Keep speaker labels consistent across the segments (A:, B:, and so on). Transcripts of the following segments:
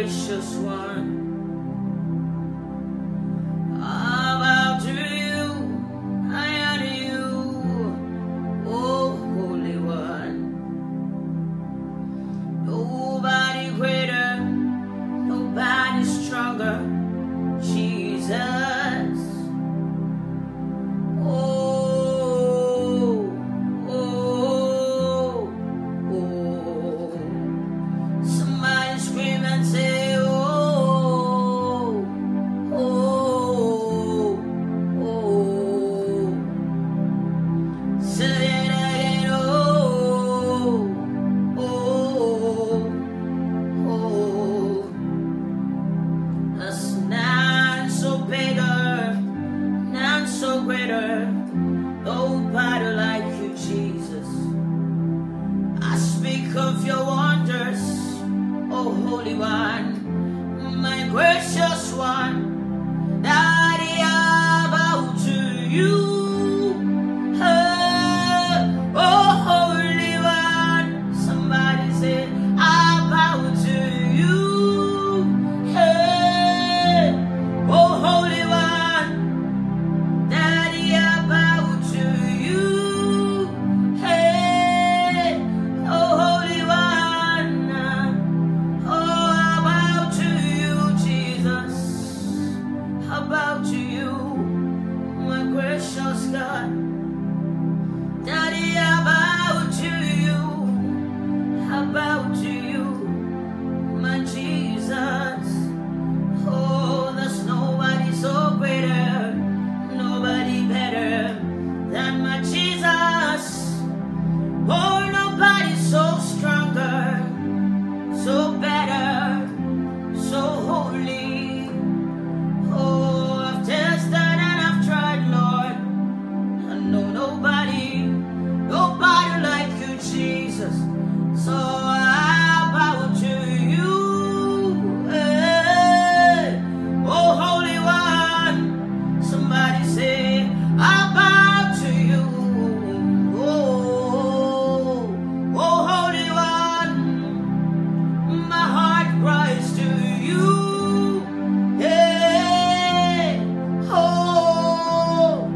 A: gracious one. I bow to you, I honor you, oh Holy One. Nobody greater, nobody stronger, Jesus. Oh, oh, oh. Somebody scream and say, oh, oh, oh. Say it again, oh, oh, oh. There's none so bigger, none so greater, nobody like you, Jesus. I speak of your wonders, oh Holy One, my gracious one. Daddy, I bow to you. Oh Holy One, somebody say, I bow to you. Oh Holy One, Daddy, I bow to you. Oh Holy One, oh I bow to you, Jesus. I bow to you, my gracious God. Daddy, I bow to you. I bow to you, my Jesus. Oh, there's nobody so greater, nobody better than my Jesus. Oh, nobody so stronger, so better, so holy. Oh, I've tested and I've tried, Lord. I know nobody like you, Jesus. So I bow to you. Oh, Holy One, somebody say, I bow to you. Oh, Holy One, my heart cries to you. Oh,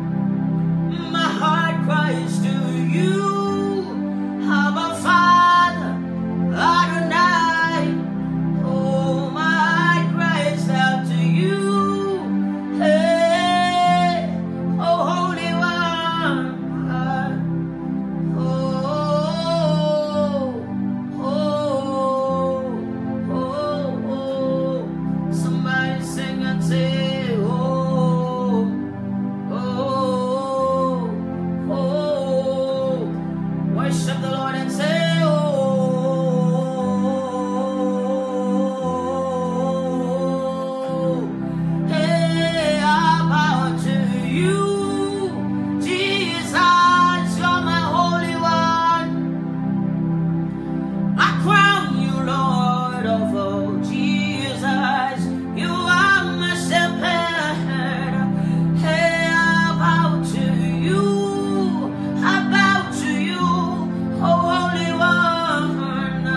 A: my heart cries to you. Abba Father, Adonai. Oh, my heart cries out to you. Oh, Holy One. Oh. Somebody sing and say, oh, oh, oh. Worship the Lord and say, oh. Hey, I bow to you, Jesus, you're my Holy One. I crown you, Lord of all, Jesus, you are my shepherd. Hey, I bow to you, I bow to you, oh Holy One.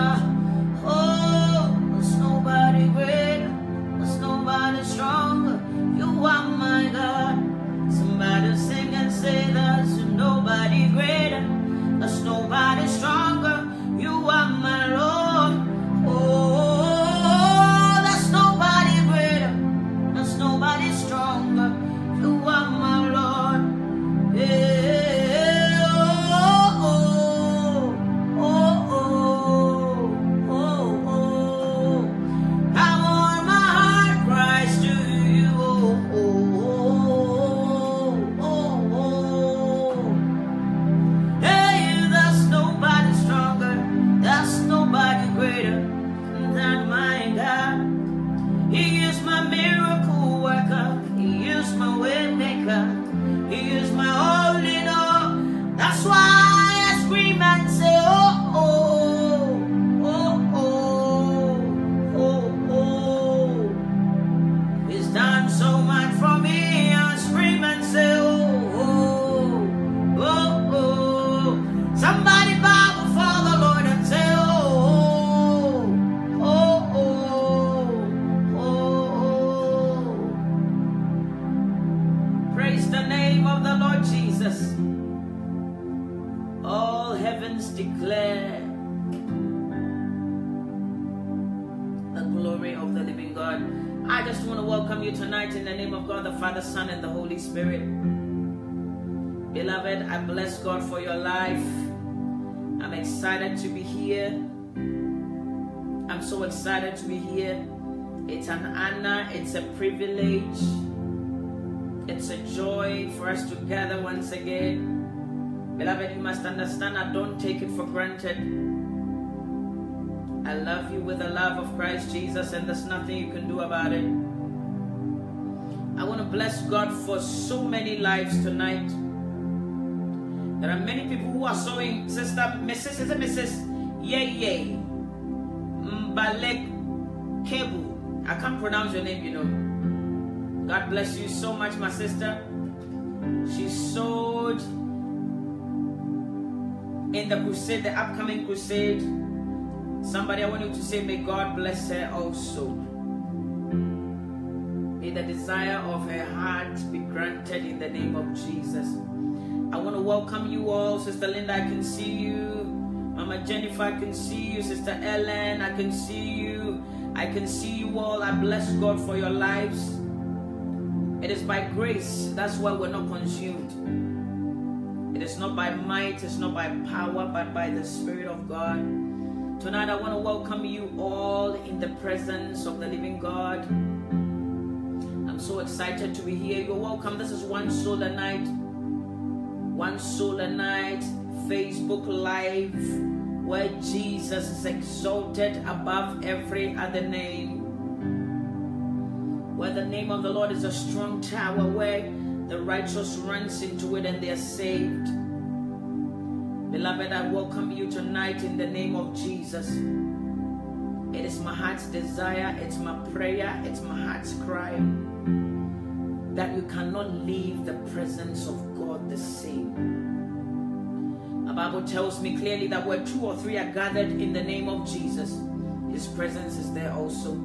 A: Oh, there's nobody greater, there's nobody stronger, you are my God. Somebody sing and say, there's nobody greater, there's nobody stronger, you are my Lord. God. I just want to welcome you tonight in the name of God, the Father, Son, and the Holy Spirit. Beloved, I bless God for your life. I'm excited to be here. I'm so excited to be here. It's an honor, it's a privilege, it's a joy for us to gather once again. Beloved, you must understand, I don't take it for granted. I love you with the love of Christ Jesus, and there's nothing you can do about it. I want to bless God for so many lives tonight. There are many people who are sowing. Sister, Mrs. Is it Mrs. Yeye Mbalek Kebu? I can't pronounce your name, you know. God bless you so much, my sister. She sowed in the crusade, the upcoming crusade. Somebody, I want you to say, may God bless her also. May the desire of her heart be granted in the name of Jesus. I want to welcome you all. Sister Linda, I can see you. Mama Jennifer, I can see you. Sister Ellen, I can see you. I can see you all. I bless God for your lives. It is by grace. That's why we're not consumed. It is not by might, it's not by power, but by the Spirit of God. Tonight I want to welcome you all in the presence of the living God. I'm so excited to be here. You're welcome. This is One Soul a Night. One Soul a Night Facebook Live, where Jesus is exalted above every other name. Where the name of the Lord is a strong tower, where the righteous runs into it and they are saved. Beloved, I welcome you tonight in the name of Jesus. It is my heart's desire, it's my prayer, it's my heart's cry that you cannot leave the presence of God the same. The Bible tells me clearly that where 2 or 3 are gathered in the name of Jesus, His presence is there also.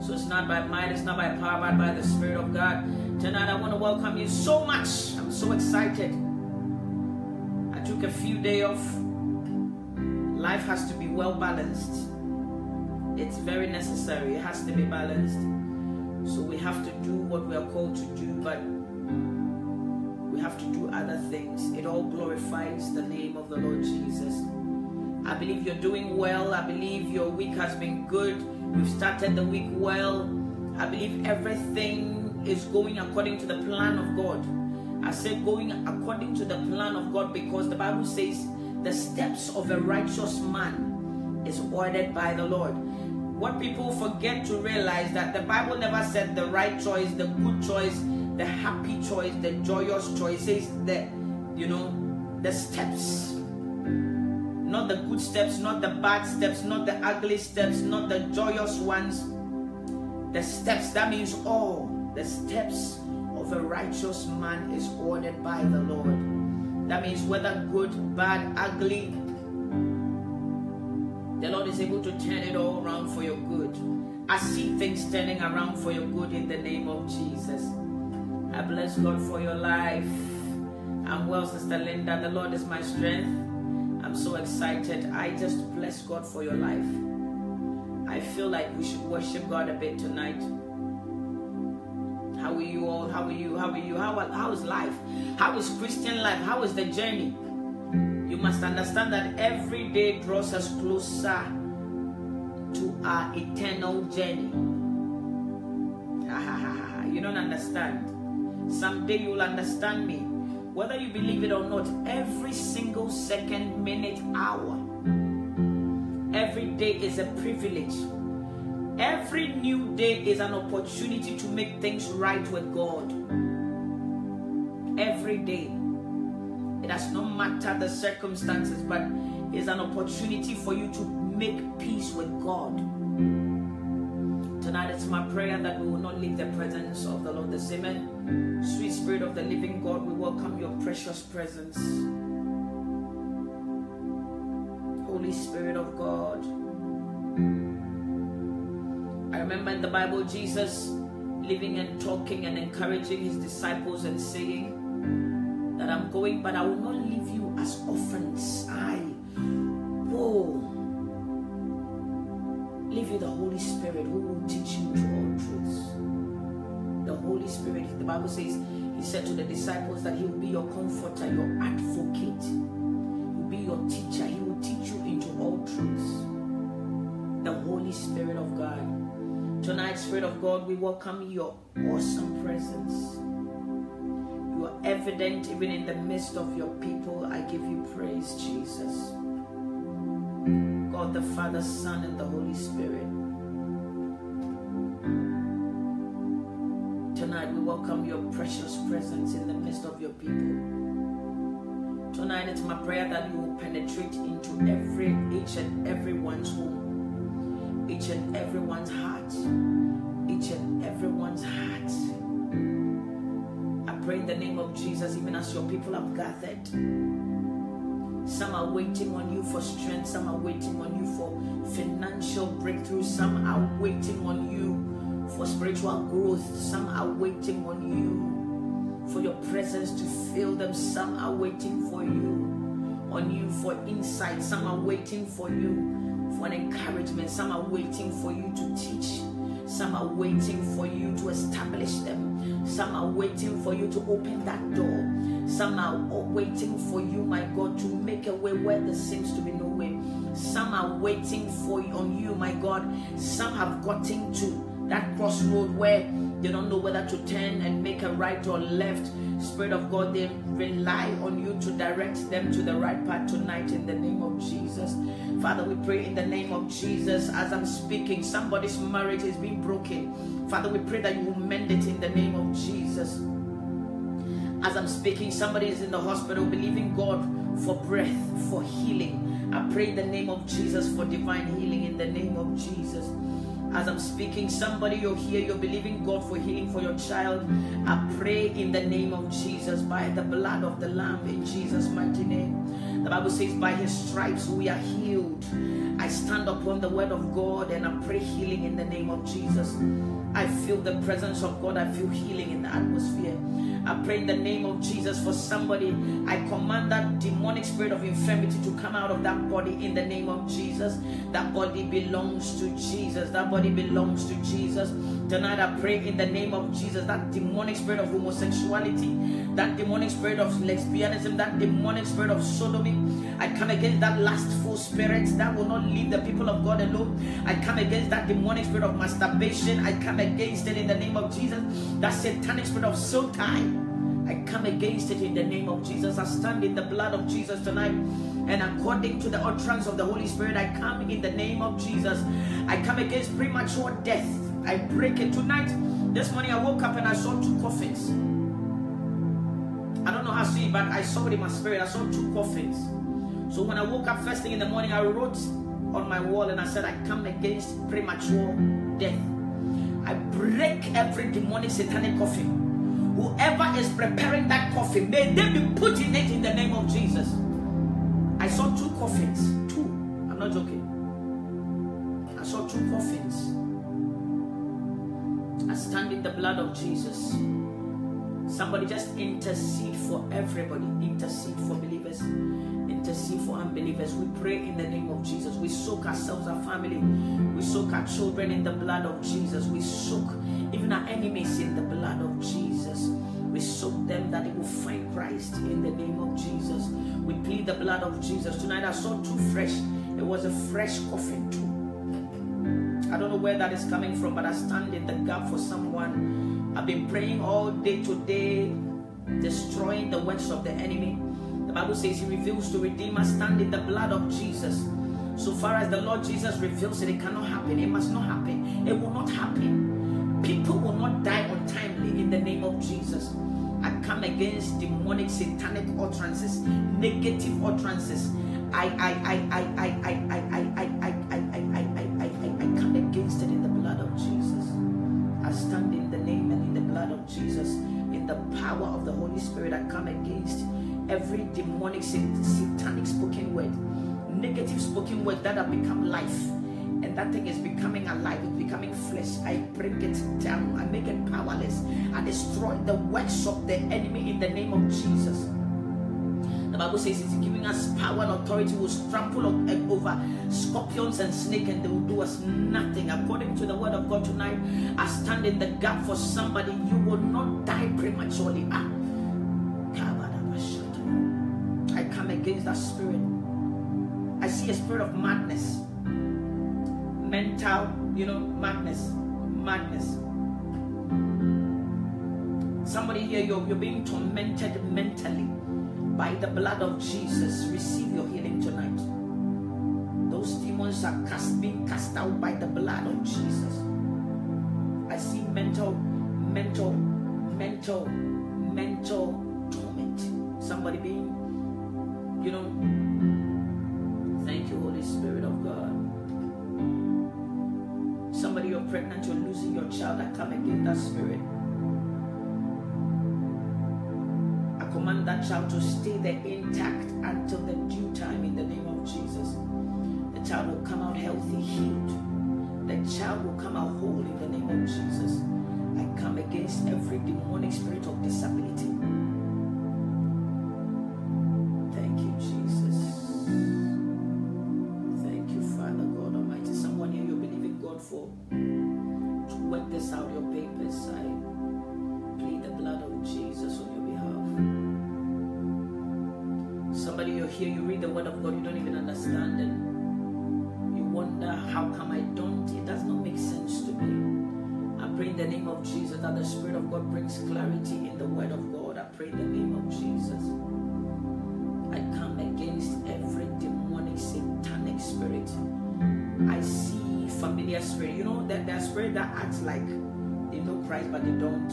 A: So it's not by might, it's not by power, but by the Spirit of God. Tonight I want to welcome you so much. I'm so excited. I took a few days off. Life has to be well balanced. It's very necessary. It has to be balanced. So we have to do what we are called to do, but we have to do other things. It all glorifies the name of the Lord Jesus. I believe you're doing well. I believe your week has been good. You've started the week well. I believe everything is going according to the plan of God. I say going according to the plan of God because the Bible says the steps of a righteous man is ordered by the Lord. What people forget to realize that the Bible never said the right choice, the good choice, the happy choice, the joyous choice. It says the steps. Not the good steps, not the bad steps, not the ugly steps, not the joyous ones. The steps, that means all the steps of a righteous man is ordered by the Lord. That means whether good, bad, ugly, the Lord is able to turn it all around for your good. I see things turning around for your good in the name of Jesus. I bless God for your life. I'm well, Sister Linda. The Lord is my strength. I'm so excited. I just bless God for your life. I feel like we should worship God a bit tonight. How are you all? How are you? How are you? How is life? How is Christian life? How is the journey? You must understand that every day draws us closer to our eternal journey. You don't understand. Someday you'll understand me. Whether you believe it or not, every single second, minute, hour, every day is a privilege. Every new day is an opportunity to make things right with God. Every day. It does not matter the circumstances, but it's an opportunity for you to make peace with God. Tonight it's my prayer that we will not leave the presence of the Lord the same. Amen. Sweet Spirit of the living God, we welcome your precious presence. Holy Spirit of God. I remember in the Bible Jesus living and talking and encouraging his disciples and saying that I'm going, but I will not leave you as orphans. leave you the Holy Spirit who will teach you to all truths. The Holy Spirit, the Bible says, he said to the disciples that he will be your comforter, your advocate. He will be your teacher. He will teach you into all truths. The Holy Spirit of God. Tonight, Spirit of God, we welcome your awesome presence. You are evident even in the midst of your people. I give you praise, Jesus. God the Father, Son, and the Holy Spirit. Tonight, we welcome your precious presence in the midst of your people. Tonight, it's my prayer that you will penetrate into each and everyone's home, each and everyone's heart, each and everyone's heart. I pray in the name of Jesus, even as your people have gathered. Some are waiting on you for strength. Some are waiting on you for financial breakthrough. Some are waiting on you for spiritual growth. Some are waiting on you for your presence to fill them. Some are waiting for you for insight. Some are waiting for you for an encouragement. Some are waiting for you to teach. Some are waiting for you to establish them. Some are waiting for you to open that door. Some are waiting for you, my God, to make a way where there seems to be no way. Some are waiting on you, my God. Some have gotten to that crossroad where they don't know whether to turn and make a right or left. Spirit of God, they rely on you to direct them to the right path tonight in the name of Jesus. Father, we pray in the name of Jesus. As I'm speaking, somebody's marriage is being broken. Father, we pray that you will mend it in the name of Jesus. As I'm speaking, somebody is in the hospital believing God for breath, for healing. I pray in the name of Jesus for divine healing in the name of Jesus. As I'm speaking, somebody, you're here, you're believing God for healing for your child. I pray in the name of Jesus, by the blood of the Lamb, in Jesus' mighty name. The Bible says, by his stripes we are healed. I stand upon the word of God and I pray healing in the name of Jesus. I feel the presence of God. I feel healing in the atmosphere. I pray in the name of Jesus for somebody. I command that demonic spirit of infirmity to come out of that body in the name of Jesus. That body belongs to Jesus. That body belongs to Jesus. Tonight I pray in the name of Jesus, that demonic spirit of homosexuality, that demonic spirit of lesbianism, that demonic spirit of sodomy, I come against that lustful spirit that will not leave the people of God alone. I come against that demonic spirit of masturbation. I come against it in the name of Jesus. That satanic spirit of soul tie, I come against it in the name of Jesus. I stand in the blood of Jesus tonight, and according to the utterance of the Holy Spirit, I come in the name of Jesus. I come against premature death. I break it tonight. This morning I woke up and I saw 2 coffins. I don't know how to see it, but I saw it in my spirit. I saw 2 coffins. So when I woke up first thing in the morning, I wrote on my wall and I said, I come against premature death. I break every demonic satanic coffin. Whoever is preparing that coffin, may they be put in it in the name of Jesus. I saw 2 coffins. 2. I'm not joking. I saw 2 coffins. I stand in the blood of Jesus. Somebody just intercede for everybody. Intercede for believers. Intercede for unbelievers. We pray in the name of Jesus. We soak ourselves, our family. We soak our children in the blood of Jesus. We soak even our enemies in the blood of Jesus. We soak them that they will find Christ in the name of Jesus. We plead the blood of Jesus. Tonight I saw 2 fresh. It was a fresh coffin too. I don't know where that is coming from, but I stand in the gap for someone. I've been praying all day today, destroying the works of the enemy. The Bible says he reveals to redeem us. Stand in the blood of Jesus. So far as the Lord Jesus reveals it, it cannot happen. It must not happen. It will not happen. People will not die untimely in the name of Jesus. I come against demonic, satanic utterances, negative utterances. I come against it in the blood of Jesus. I stand in the name and in the blood of Jesus. In the power of the Holy Spirit, I come against every demonic, satanic spoken word, negative spoken word that have become life. And that thing is becoming alive, it's becoming flesh. I bring it down, I make it powerless. I destroy the works of the enemy in the name of Jesus. The Bible says He's giving us power and authority. We'll trample over scorpions and snakes, and they will do us nothing. According to the word of God tonight, I stand in the gap for somebody. You will not die prematurely. I come against that spirit. I see a spirit of madness, mental, madness. Somebody here, you're being tormented mentally. By the blood of Jesus, receive your healing tonight. Those demons are being cast out by the blood of Jesus. I see mental torment. Somebody being, thank you, Holy Spirit of God. Somebody, you're pregnant, you're losing your child. I come against that spirit. Command that child to stay there intact until the due time in the name of Jesus. The child will come out healthy, healed. The child will come out whole in the name of Jesus. I come against every demonic spirit of disability. Thank you, Jesus. Thank you, Father God Almighty. Someone here, you're believing God for to work this out, your papers. I plead the blood of Jesus on your behalf. Somebody, you're here, you read the word of God, you don't even understand, and you wonder, how come I don't? It does not make sense to me. I pray in the name of Jesus that the Spirit of God brings clarity in the word of God. I pray in the name of Jesus. I come against every demonic, satanic spirit. I see familiar spirit. That there are spirits that act like they know Christ, but they don't.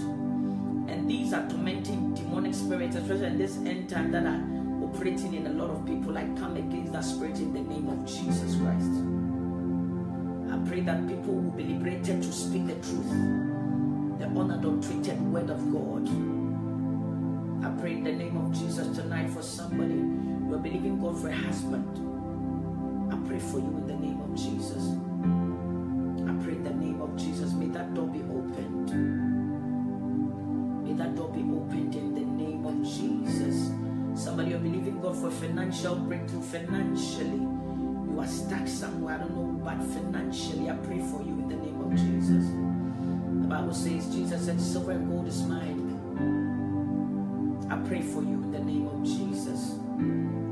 A: And these are tormenting demonic spirits, especially in this end time, that are operating in a lot of people. I come against that spirit in the name of Jesus Christ. I pray that people will be liberated to speak the truth, the unadulterated word of God. I pray in the name of Jesus tonight for somebody. You are believing God for a husband. I pray for you in the name of Jesus. I pray in the name of Jesus. May that door be opened. May that door be opened in the name of Jesus. Somebody, you're believing God for financial breakthrough. Financially, you are stuck somewhere, I don't know, but financially, I pray for you in the name of Jesus. The Bible says, Jesus said, silver and gold is mine. I pray for you in the name of Jesus.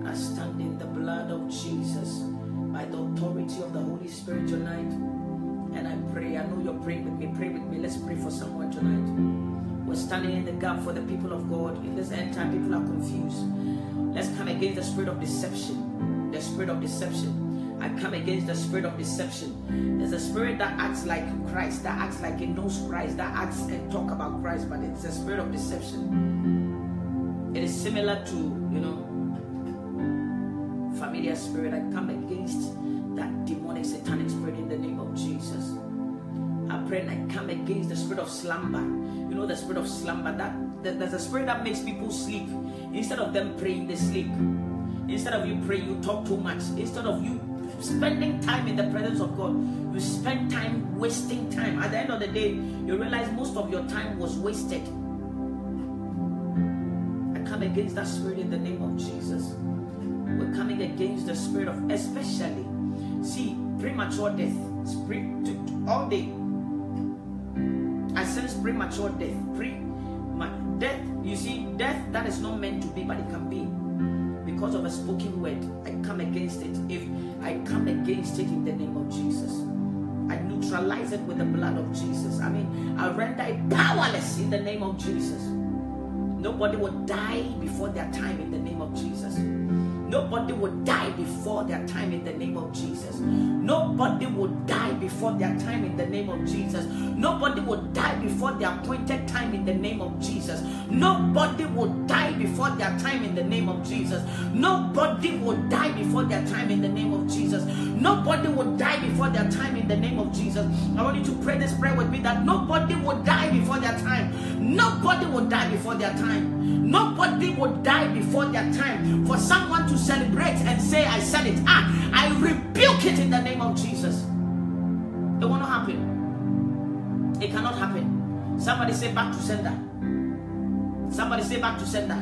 A: I stand in the blood of Jesus by the authority of the Holy Spirit tonight. And I pray, I know you're praying with me. Pray with me. Let's pray for someone tonight. We're standing in the gap for the people of God. In this end time, people are confused. Let's come against the spirit of deception. The spirit of deception. I come against the spirit of deception. There's a spirit that acts like Christ, that acts like it knows Christ, that acts and talk about Christ, but it's a spirit of deception. It is similar to, familiar spirit. I come against that demonic, satanic spirit in the name of Jesus. I pray and I come against the spirit of slumber. The spirit of slumber, there's a spirit that makes people sleep. Instead of them praying, they sleep. Instead of you praying, you talk too much. Instead of you spending time in the presence of God, you spend time wasting time. At the end of the day, you realize most of your time was wasted. I come against that spirit in the name of Jesus. We're coming against the spirit of, especially, see, premature death. All day I sense premature death. Death, you see, death that is not meant to be, but it can be because of a spoken word. I come against it. If I come against it in the name of Jesus, I neutralize it with the blood of Jesus. I render it powerless in the name of Jesus. Nobody will die before their time in the name of Jesus. Nobody will die before their time in the name of Jesus. Nobody will die before their time in the name of Jesus. Nobody will die before their appointed time in the name of Jesus. Nobody will die before their time in the name of Jesus. Nobody will die before their time in the name of Jesus. Nobody will die before their time in the name of Jesus. I want you to pray this prayer with me, that nobody will die before their time. Nobody will die before their time. Nobody will die before their time. For someone to celebrate and say, I said it. I rebuke it in the name of Jesus. It will not happen. It cannot happen. Somebody say back to sender. Somebody say back to sender.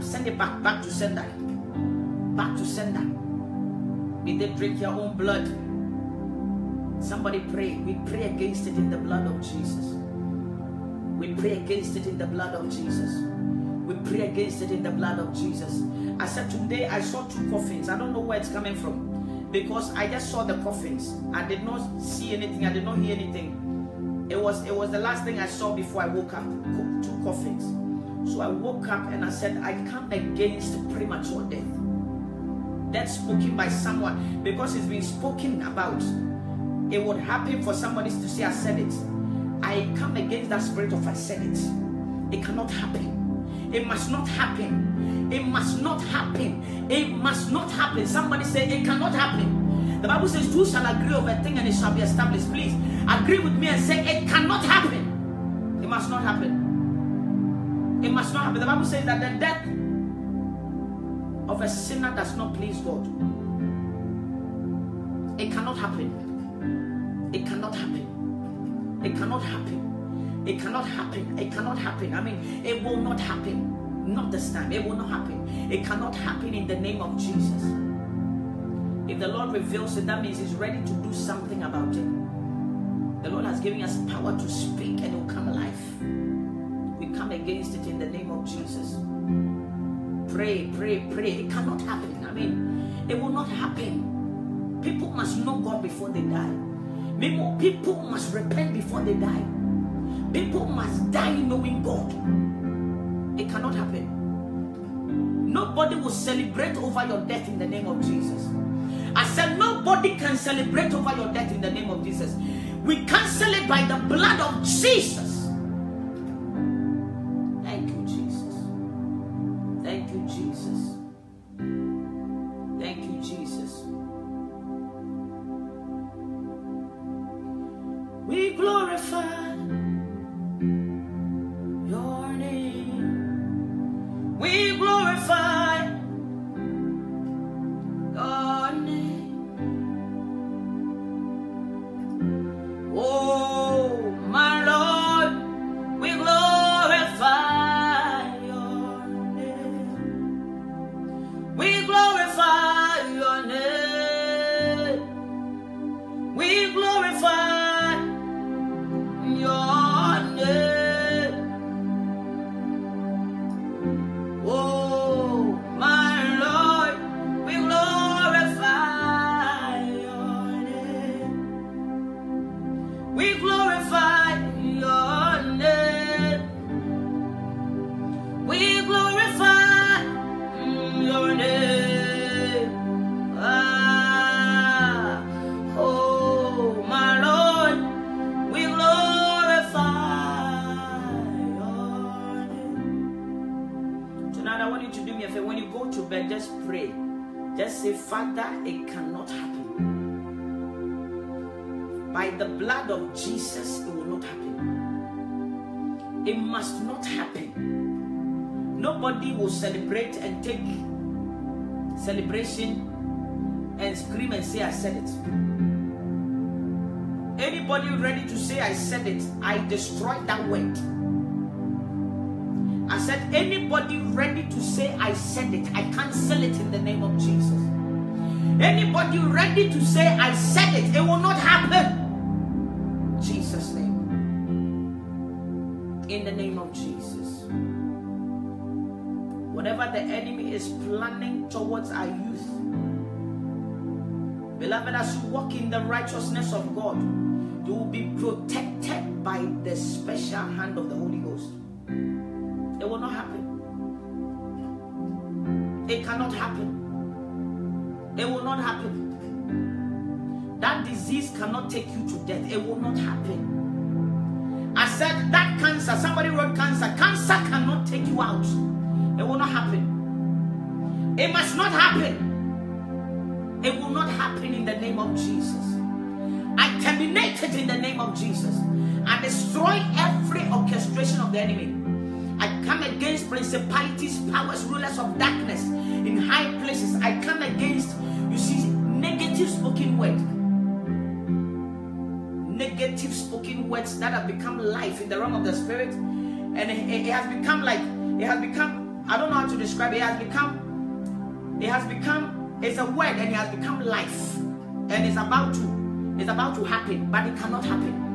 A: Send it back to sender. Back to sender. May they drink your own blood. Somebody pray. We pray against it in the blood of Jesus. We pray against it in the blood of Jesus. We pray against it in the blood of Jesus. I said today I saw 2 coffins. I don't know where it's coming from, because I just saw the coffins. I did not see anything. I did not hear anything. It was the last thing I saw before I woke up. 2 coffins. So I woke up and I said, I come against premature death. That's spoken by someone, because it's been spoken about. It would happen for somebody to say, I said it. I come against that spirit of I said it. It cannot happen. It must not happen. It must not happen. It must not happen. Somebody say it cannot happen. The Bible says, 2 shall agree over a thing and it shall be established. Please agree with me and say it cannot happen. It must not happen. It must not happen. The Bible says that the death of a sinner does not please God. It cannot happen. It cannot happen. It cannot happen. It cannot happen. It cannot happen. I mean, it will not happen. Not this time. It will not happen. It cannot happen in the name of Jesus. If the Lord reveals it, that means He's ready to do something about it. The Lord has given us power to speak and it will come alive. We come against it in the name of Jesus. Pray, pray, pray. It cannot happen. I mean, it will not happen. People must know God before they die. People must repent before they die. People must die knowing God. It cannot happen. Nobody will celebrate over your death in the name of Jesus. I said nobody can celebrate over your death in the name of Jesus. We cancel it by the blood of Jesus. Thank you, Jesus. Thank you, Jesus. Thank you, Jesus. We glorify your name. We glorify your name. Oh, my Lord, we glorify your name. We glorify your name. We glorify your name. Oh, my Lord, we glorify your name. We glorify your name. We glorify your name. Ah, oh, my Lord, we glorify your name. Tonight I want you to do me a favor. When you go to bed, just pray. Just say, Father, it cannot happen. By the blood of Jesus, it will not happen. It must not happen. Nobody will celebrate and take celebration and scream and say, I said it. Anybody ready to say, I said it, I destroyed that word. I said, anybody ready to say, I said it, I cancel it in the name of Jesus. Anybody ready to say, I said it, it will not happen. Jesus' name. In the name of Jesus. Whatever the enemy is planning towards our youth, beloved, as you walk in the righteousness of God, you will be protected by the special hand of the Holy Ghost. It will not happen. It cannot happen. It will not happen. That disease cannot take you to death. It will not happen. I said that cancer, somebody wrote cancer. Cancer cannot take you out. It will not happen. It must not happen. It will not happen in the name of Jesus. I terminate it in the name of Jesus. I destroy every orchestration of the enemy. I come against principalities, powers, rulers of darkness in high places. I come against, you see, negative spoken words. Negative spoken words that have become life in the realm of the spirit. And it has become like, it has become I don't know how to describe it. It has become, it's a word, and it has become life. And it's about to happen, but it cannot happen.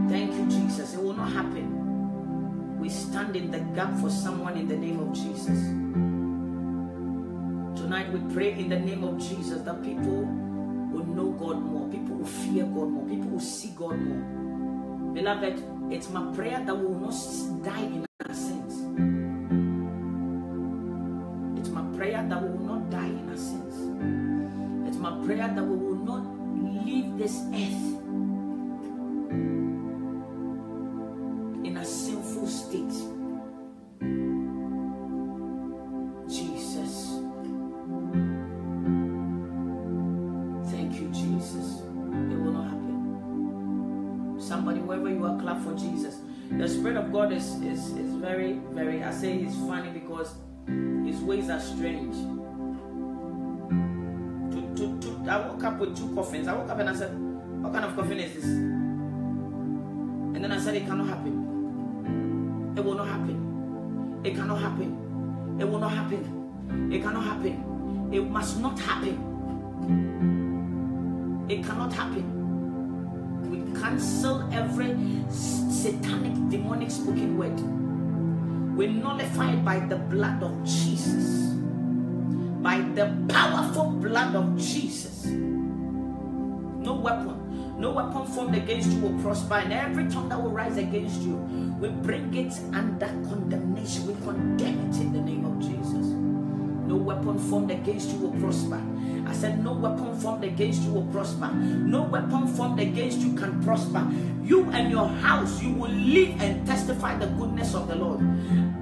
A: Thank you, Jesus. It will not happen. We stand in the gap for someone in the name of Jesus. Tonight we pray in the name of Jesus that people will know God more, people will fear God more, people will see God more. Beloved, it's my prayer that we will not die in our sins. It's my prayer that we will not die in our sins. It's my prayer that we will not leave this earth in a sinful state. Jesus. Thank you, Jesus. It will not happen. Somebody, wherever you are, clap for Jesus. The Spirit of God is very, very, I say he's funny because his ways are strange. I woke up with 2 coffins. I woke up and I said, what kind of coffin is this? And then I said, it cannot happen. It will not happen. It cannot happen. It will not happen. It cannot happen. It must not happen. It cannot happen. We cancel every satanic, demonic spoken word. We nullify it by the blood of Jesus. By the powerful blood of Jesus. No weapon formed against you will prosper, and every tongue that will rise against you, we bring it under condemnation. We condemn it in the name of Jesus. No weapon formed against you will prosper. I said no weapon formed against you will prosper. No weapon formed against you can prosper. You and your house, you will live and testify the goodness of the Lord.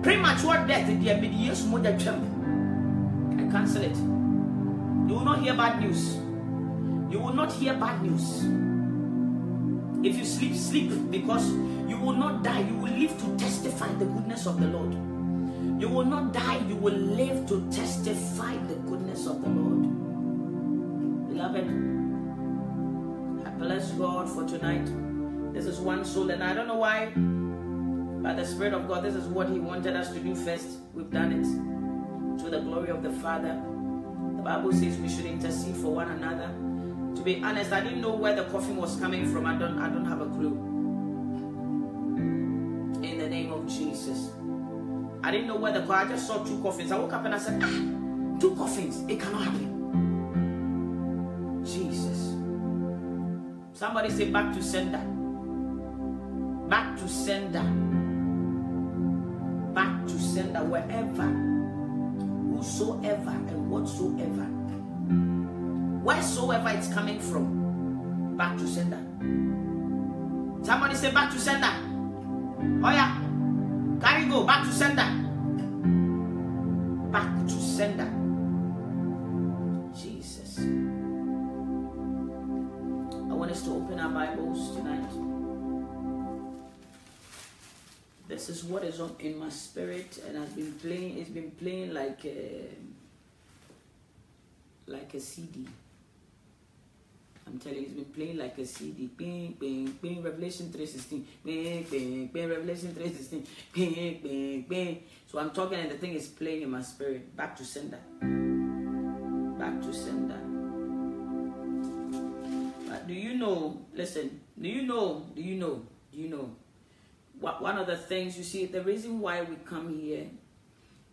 A: Premature death, I cancel it. You will not hear bad news. You will not hear bad news. If you sleep, sleep, because you will not die. You will live to testify the goodness of the Lord. You will not die. You will live to testify the goodness of the Lord. Beloved, I bless God for tonight. This is one soul, and I don't know why, by the Spirit of God, this is what He wanted us to do first. We've done it to the glory of the Father. The Bible says we should intercede for one another. To be honest, I didn't know where the coffin was coming from. I don't have a clue. In the name of Jesus. I didn't know where I just saw 2 coffins. I woke up and I said, 2 coffins. It cannot happen. Jesus. Somebody say back to sender. Back to sender. Back to sender. Wherever, whosoever, and whatsoever. Wheresoever it's coming from, back to sender. Somebody say back to sender. Oh yeah. Carry go, back to sender. Back to sender. Jesus. I want us to open our Bibles tonight. This is what is on in my spirit, and has been playing. It's been playing like a CD. I'm telling you, it's been playing like a CD. Bing, bing, bing, Revelation 3:16. Bing, bing, bing, Revelation 3:16. Bing, bing, bing. So I'm talking and the thing is playing in my spirit. Back to sender. Back to sender. But do you know, listen, do you know, one of the things, you see, the reason why we come here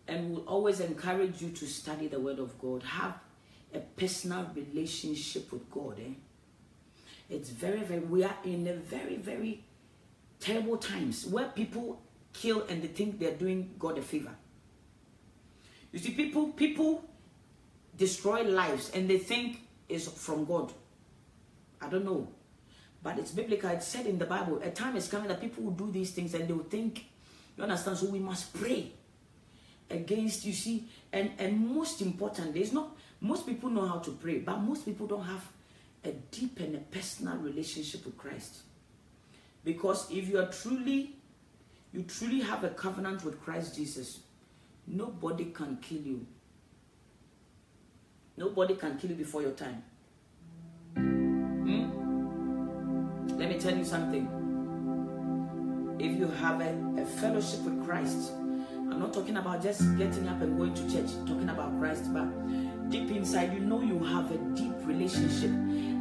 A: and we'll always encourage you to study the Word of God, have a personal relationship with God. It's very, very, we are in a very, very terrible times where people kill and they think they're doing God a favor. You see, people destroy lives and they think it's from God. I don't know. But it's biblical. It's said in the Bible, a time is coming that people will do these things and they will think, you understand? So we must pray against, you see, and most important, there's not, most people know how to pray, but most people don't have a deep and a personal relationship with Christ. Because if you truly have a covenant with Christ Jesus, nobody can kill you. Nobody can kill you before your time. Let me tell you something. If you have a fellowship with Christ, I'm not talking about just getting up and going to church, I'm talking about Christ, but deep inside, you know you have a deep relationship,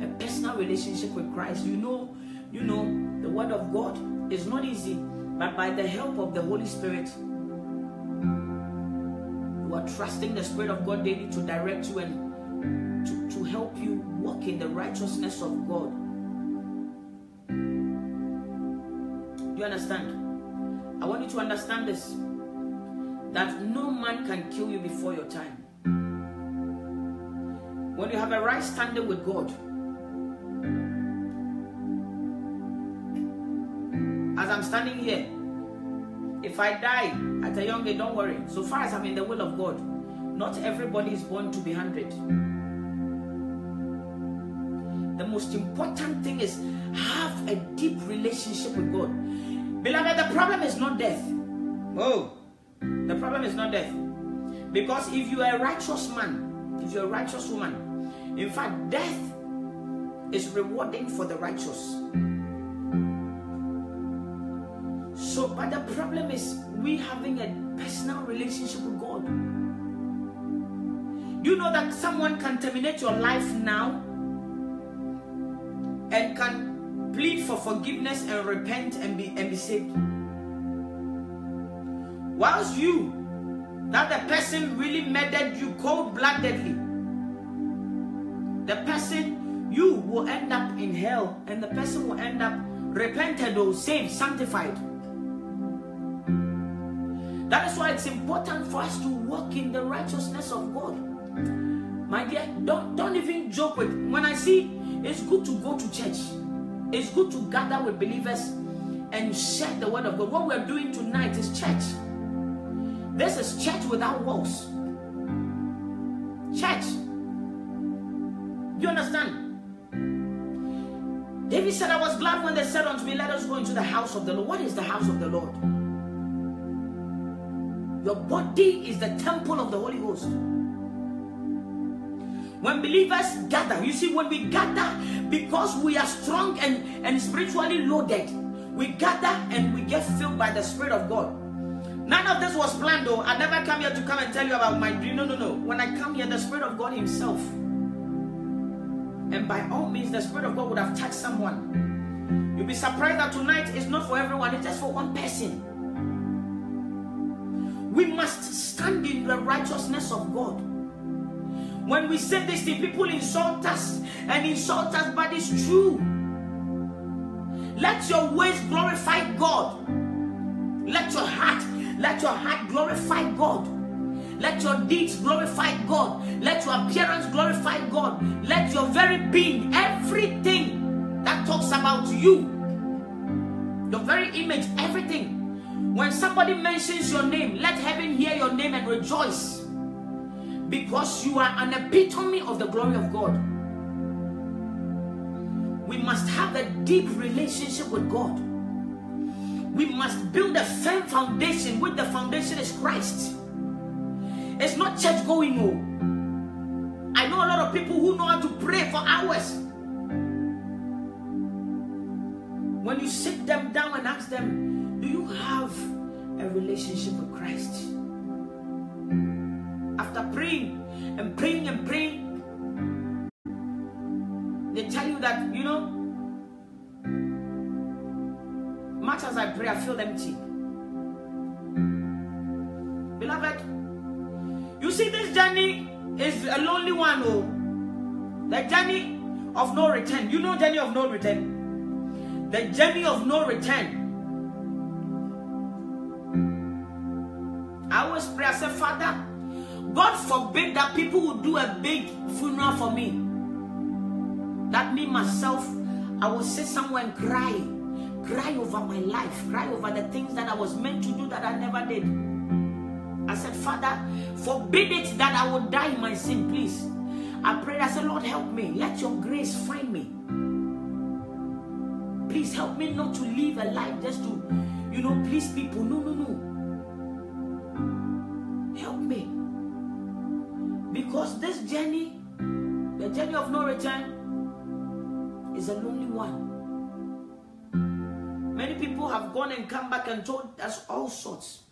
A: a personal relationship with Christ. You know, the word of God is not easy, but by the help of the Holy Spirit, you are trusting the Spirit of God daily to direct you and to help you walk in the righteousness of God. Do you understand? I want you to understand this, that no man can kill you before your time. When you have a right standing with God, as I'm standing here, if I die at a young age, don't worry. So far as I'm in the will of God, not everybody is born to be 100. The most important thing is have a deep relationship with God. Beloved, the problem is not death. Oh, the problem is not death. Because if you are a righteous man, if you're a righteous woman, in fact, death is rewarding for the righteous. So, but the problem is we having a personal relationship with God. You know that someone can terminate your life now and can plead for forgiveness and repent and be saved. Whilst you, that the person really murdered you cold-bloodedly, the person, you will end up in hell, and the person will end up repented or saved, sanctified. That is why it's important for us to walk in the righteousness of God. My dear, don't even joke with, when I see, it's good to go to church. It's good to gather with believers and share the word of God. What we're doing tonight is church. This is church without walls. Church. Do you understand? David said, I was glad when they said unto me, let us go into the house of the Lord. What is the house of the Lord? Your body is the temple of the Holy Ghost. When believers gather, you see, when we gather, because we are strong and spiritually loaded, we gather and we get filled by the Spirit of God. None of this was planned, though. I never come here to come and tell you about my dream. No. When I come here, the Spirit of God himself, and by all means, the Spirit of God would have touched someone. You'll be surprised that tonight is not for everyone, it's just for one person. We must stand in the righteousness of God. When we say this thing, people insult us, but it's true. Let your ways glorify God. Let your heart glorify God. Let your deeds glorify God. Let your appearance glorify God. Let your very being, everything that talks about you, your very image, everything. When somebody mentions your name, let heaven hear your name and rejoice. Because you are an epitome of the glory of God. We must have a deep relationship with God. We must build a firm foundation, which the foundation is Christ. It's not church going on. I know a lot of people who know how to pray for hours. When you sit them down and ask them, do you have a relationship with Christ? After praying and praying and praying, they tell you that, much as I pray, I feel empty. Beloved, you see, this journey is a lonely one. Oh, the journey of no return. You know, journey of no return. The journey of no return. I always pray, I say, Father, God forbid that people would do a big funeral for me. That me, myself, I will sit somewhere and cry over my life, cry over the things that I was meant to do that I never did. I said, Father, forbid it that I will die in my sin, please. I prayed, I said, Lord, help me. Let your grace find me. Please help me not to live a life just to, please people. No. Help me. Because this journey, the journey of no return, is a lonely one. Many people have gone and come back and told us all sorts.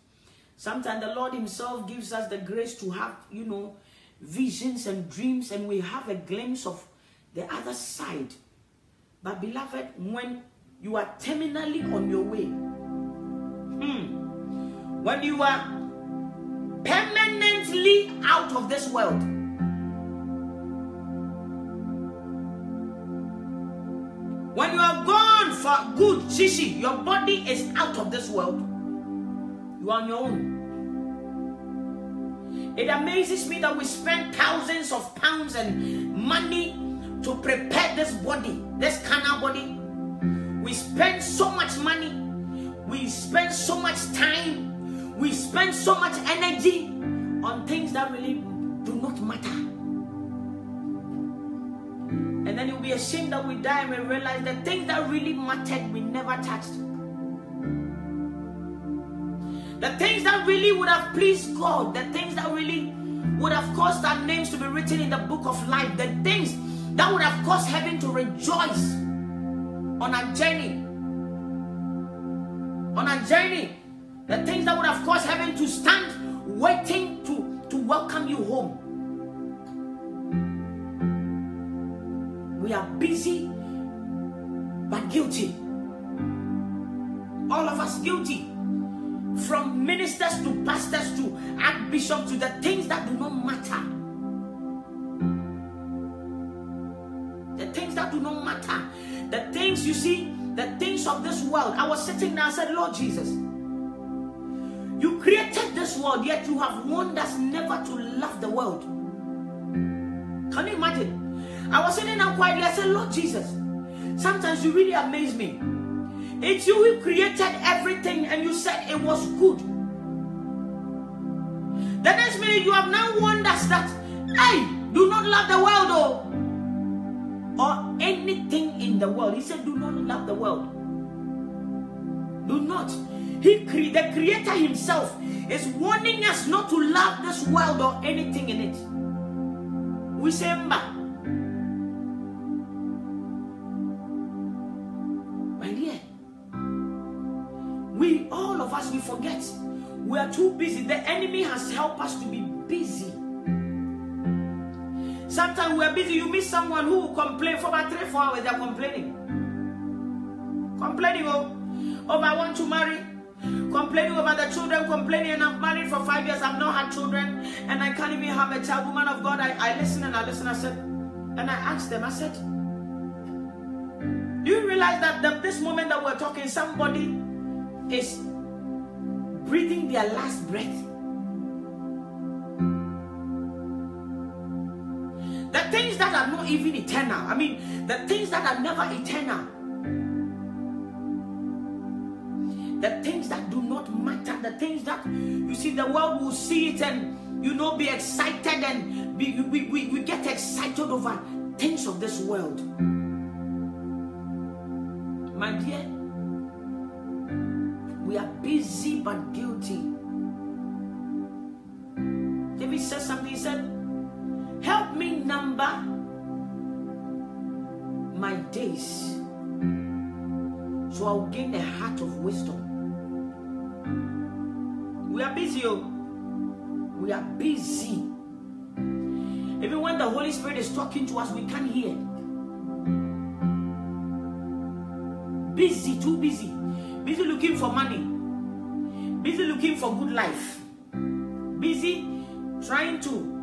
A: Sometimes the Lord himself gives us the grace to have, visions and dreams, and we have a glimpse of the other side. But beloved, when you are terminally on your way, when you are permanently out of this world, when you are gone for good, shishi, your body is out of this world, you are on your own. It amazes me that we spend thousands of pounds and money to prepare this body, this carnal body. We spend so much money, we spend so much time, we spend so much energy on things that really do not matter. And then you'll be ashamed that we die and we realize the things that really mattered we never touched. The things that really would have pleased God, the things that really would have caused our names to be written in the book of life, the things that would have caused heaven to rejoice on our journey. On our journey, the things that would have caused heaven to stand waiting to welcome you home. We are busy but guilty. All of us guilty. From ministers to pastors to archbishops to the things that do not matter. The things that do not matter. The things, you see, the things of this world. I was sitting there and said, Lord Jesus, you created this world, yet you have warned us never to love the world. Can you imagine? I was sitting there quietly, I said, Lord Jesus, sometimes you really amaze me. It's you who created everything and you said it was good. The next minute you have now warned us that, hey, do not love the world or anything in the world. He said, do not love the world. Do not. The Creator himself is warning us not to love this world or anything in it. We say, my dear, all of us, we forget. We are too busy. The enemy has helped us to be busy. Sometimes we are busy. You meet someone who will complain for about 3-4 hours. They are complaining. Complaining over I want to marry. Complaining over the children. Complaining, and I've married for 5 years. I've not had children. And I can't even have a child. Woman of God, I listen and I listen. I said, and I asked them, I said, do you realize that this moment that we're talking, somebody is breathing their last breath? The things that are not even eternal. I mean, the things that are never eternal. The things that do not matter. The things that, you see, the world will see it and, be excited, and we get excited over things of this world. My dear, we are busy but guilty. David said something. He said, help me number my days so I'll gain the heart of wisdom. We are busy. We are busy. Even when the Holy Spirit is talking to us, we can't hear. Busy, too busy. Busy looking for money. Busy looking for good life. Busy trying to,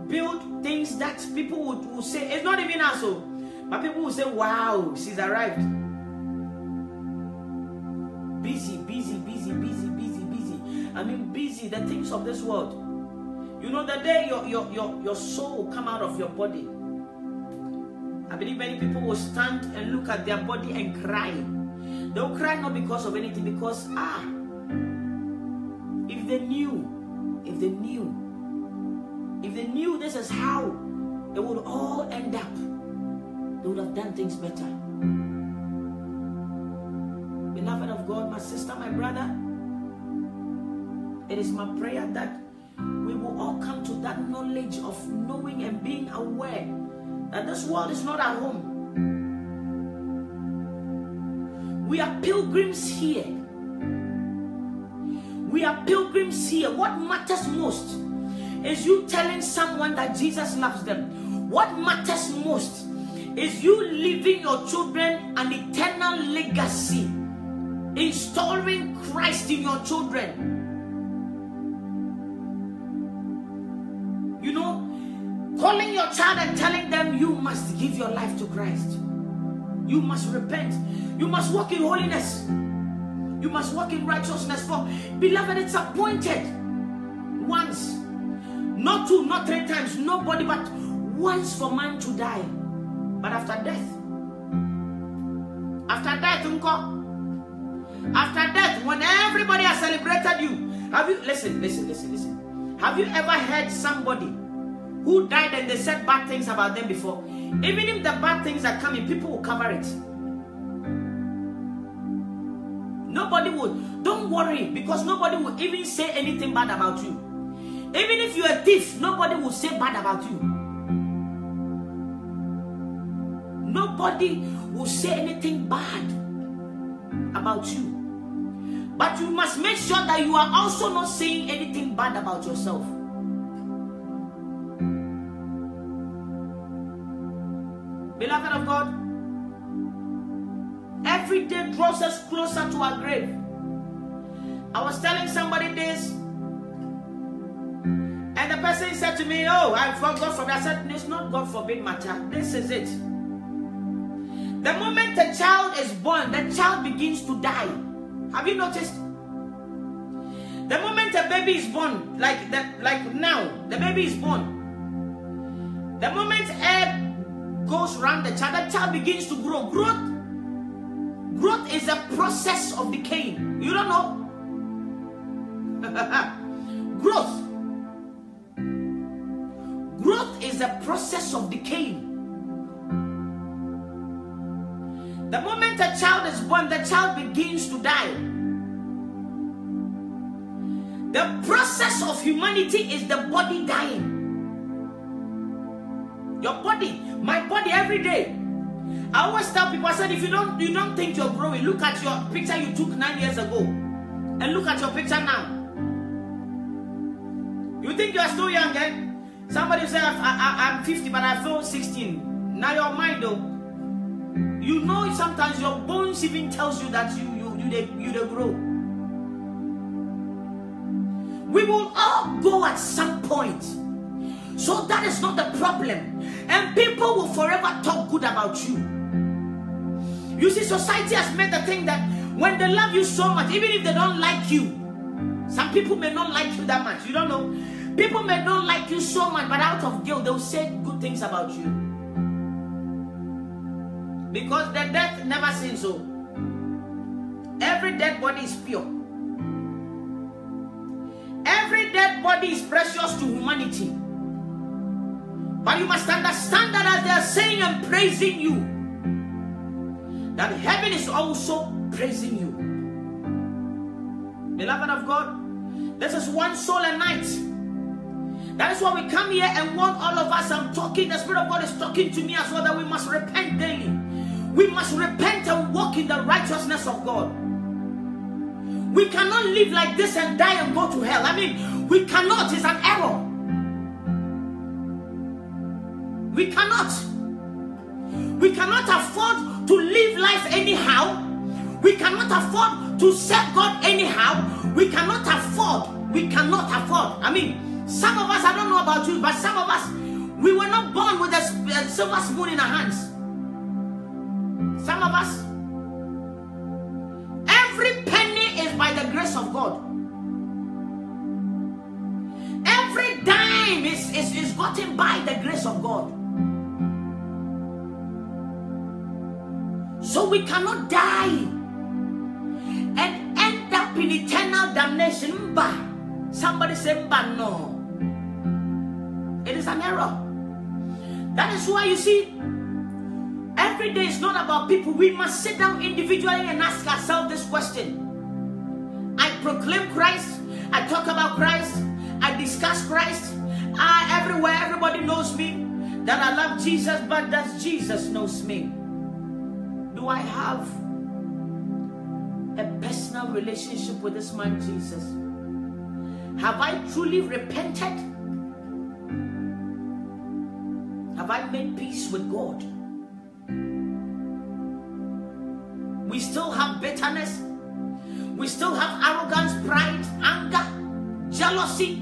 A: build things that people would say, it's not even us, but people will say, wow, she's arrived. Busy, busy, busy, busy, busy, busy. I mean, busy, the things of this world. The day your soul will come out of your body, I believe many people will stand and look at their body and cry. They'll cry not because of anything, because if they knew this is how it would all end up, they would have done things better. Beloved of God, my sister, my brother, it is my prayer that we will all come to that knowledge of knowing and being aware that this world is not our home. We are pilgrims here. We are pilgrims here. What matters most is you telling someone that Jesus loves them. What matters most is you leaving your children an eternal legacy, installing Christ in your children. You know, calling your child and telling them you must give your life to Christ. You must repent. You must walk in holiness. You must walk in righteousness. For, beloved, it's appointed once, not 2, not 3 times, nobody, but once for man to die. But after death, when everybody has celebrated you, have you, listen. Have you ever heard somebody who died and they said bad things about them before? Even if the bad things are coming, people will cover it. Nobody would. Don't worry, because nobody will even say anything bad about you. Even if you're a thief, nobody will say bad about you. Nobody will say anything bad about you. But you must make sure that you are also not saying anything bad about yourself. Beloved of God, every day draws us closer to our grave. I was telling somebody this, and the person said to me, oh, I forgot God forbid. I said, it's not God forbid matter. This is it. The moment a child is born, the child begins to die. Have you noticed? The moment a baby is born, like now, the baby is born. The moment air goes around the child begins to grow. Growth is a process of decaying. You don't know? Growth is a process of decaying. The moment a child is born, the child begins to die. The process of humanity is the body dying. Your body, my body, every day. I always tell people, I said, if you don't think you're growing, look at your picture you took 9 years ago and look at your picture now. You think you are still young, eh? Somebody said, I'm 50, but I feel 16. Now your mind, though, you know, sometimes your bones even tells you that you grow. We will all go at some point. So that is not the problem. And people will forever talk good about you. You see, society has made the thing that when they love you so much, even if they don't like you, some people may not like you that much. You don't know. People may not like you so much, but out of guilt, they'll say good things about you. Because the death never sins so. Every dead body is pure. Every dead body is precious to humanity. But you must understand that as they are saying and praising you, that heaven is also praising you. Beloved of God, this is one soul a night. That is why we come here and want all of us. I'm talking, the Spirit of God is talking to me as well, that we must repent daily. We must repent and walk in the righteousness of God. We cannot live like this and die and go to hell. I mean, we cannot. It's an error. We cannot. We cannot afford to live life anyhow. We cannot afford to serve God anyhow. We cannot afford. I mean, some of us, I don't know about you, but some of us, we were not born with a silver spoon in our hands. Some of us, every penny is by the grace of God. Every dime is gotten by the grace of God. So we cannot die and end up in eternal damnation. Somebody say, no. It is an error. That is why you see, every day is not about people. We must sit down individually and ask ourselves this question. I proclaim Christ. I talk about Christ. I discuss Christ. Everywhere, everybody knows me. That I love Jesus, but does Jesus knows me? Do I have a personal relationship with this man Jesus? Have I truly repented? Have I made peace with God? We still have bitterness. We still have arrogance, pride, anger, jealousy,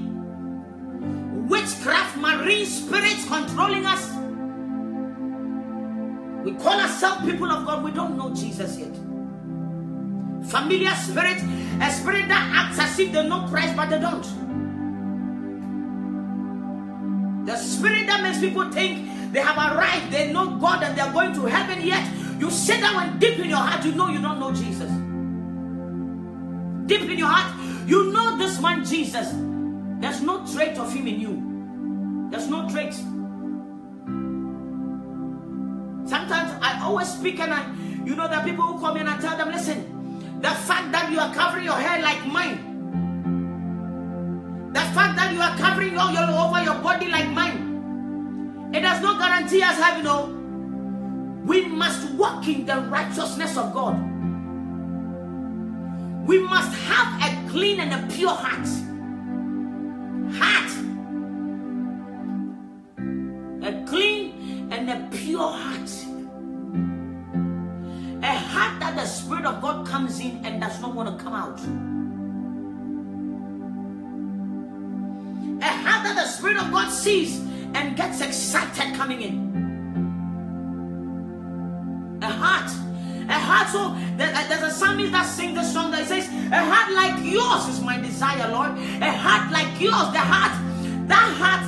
A: witchcraft, marine spirits controlling us. We call ourselves people of God. We don't know Jesus yet. Familiar spirit, a spirit that acts as if they know Christ, but they don't. The spirit that makes people think they have arrived, they know God and they are going to heaven, yet you sit down and deep in your heart, you know you don't know Jesus. Deep in your heart, you know this man Jesus. There's no trait of him in you. There's no trait. Sometimes I always speak and there are people who come in and I tell them, listen, the fact that you are covering your hair like mine, the fact that you are covering all over your body like mine, it does not guarantee us heaven. We must walk in the righteousness of God. We must have a clean and a pure heart. A clean and a pure heart. A heart that the Spirit of God comes in and does not want to come out. A heart that the Spirit of God sees and gets excited coming in. A heart. So there's a psalmist that sings the song that says, a heart like yours is my desire, Lord. A heart like yours, that heart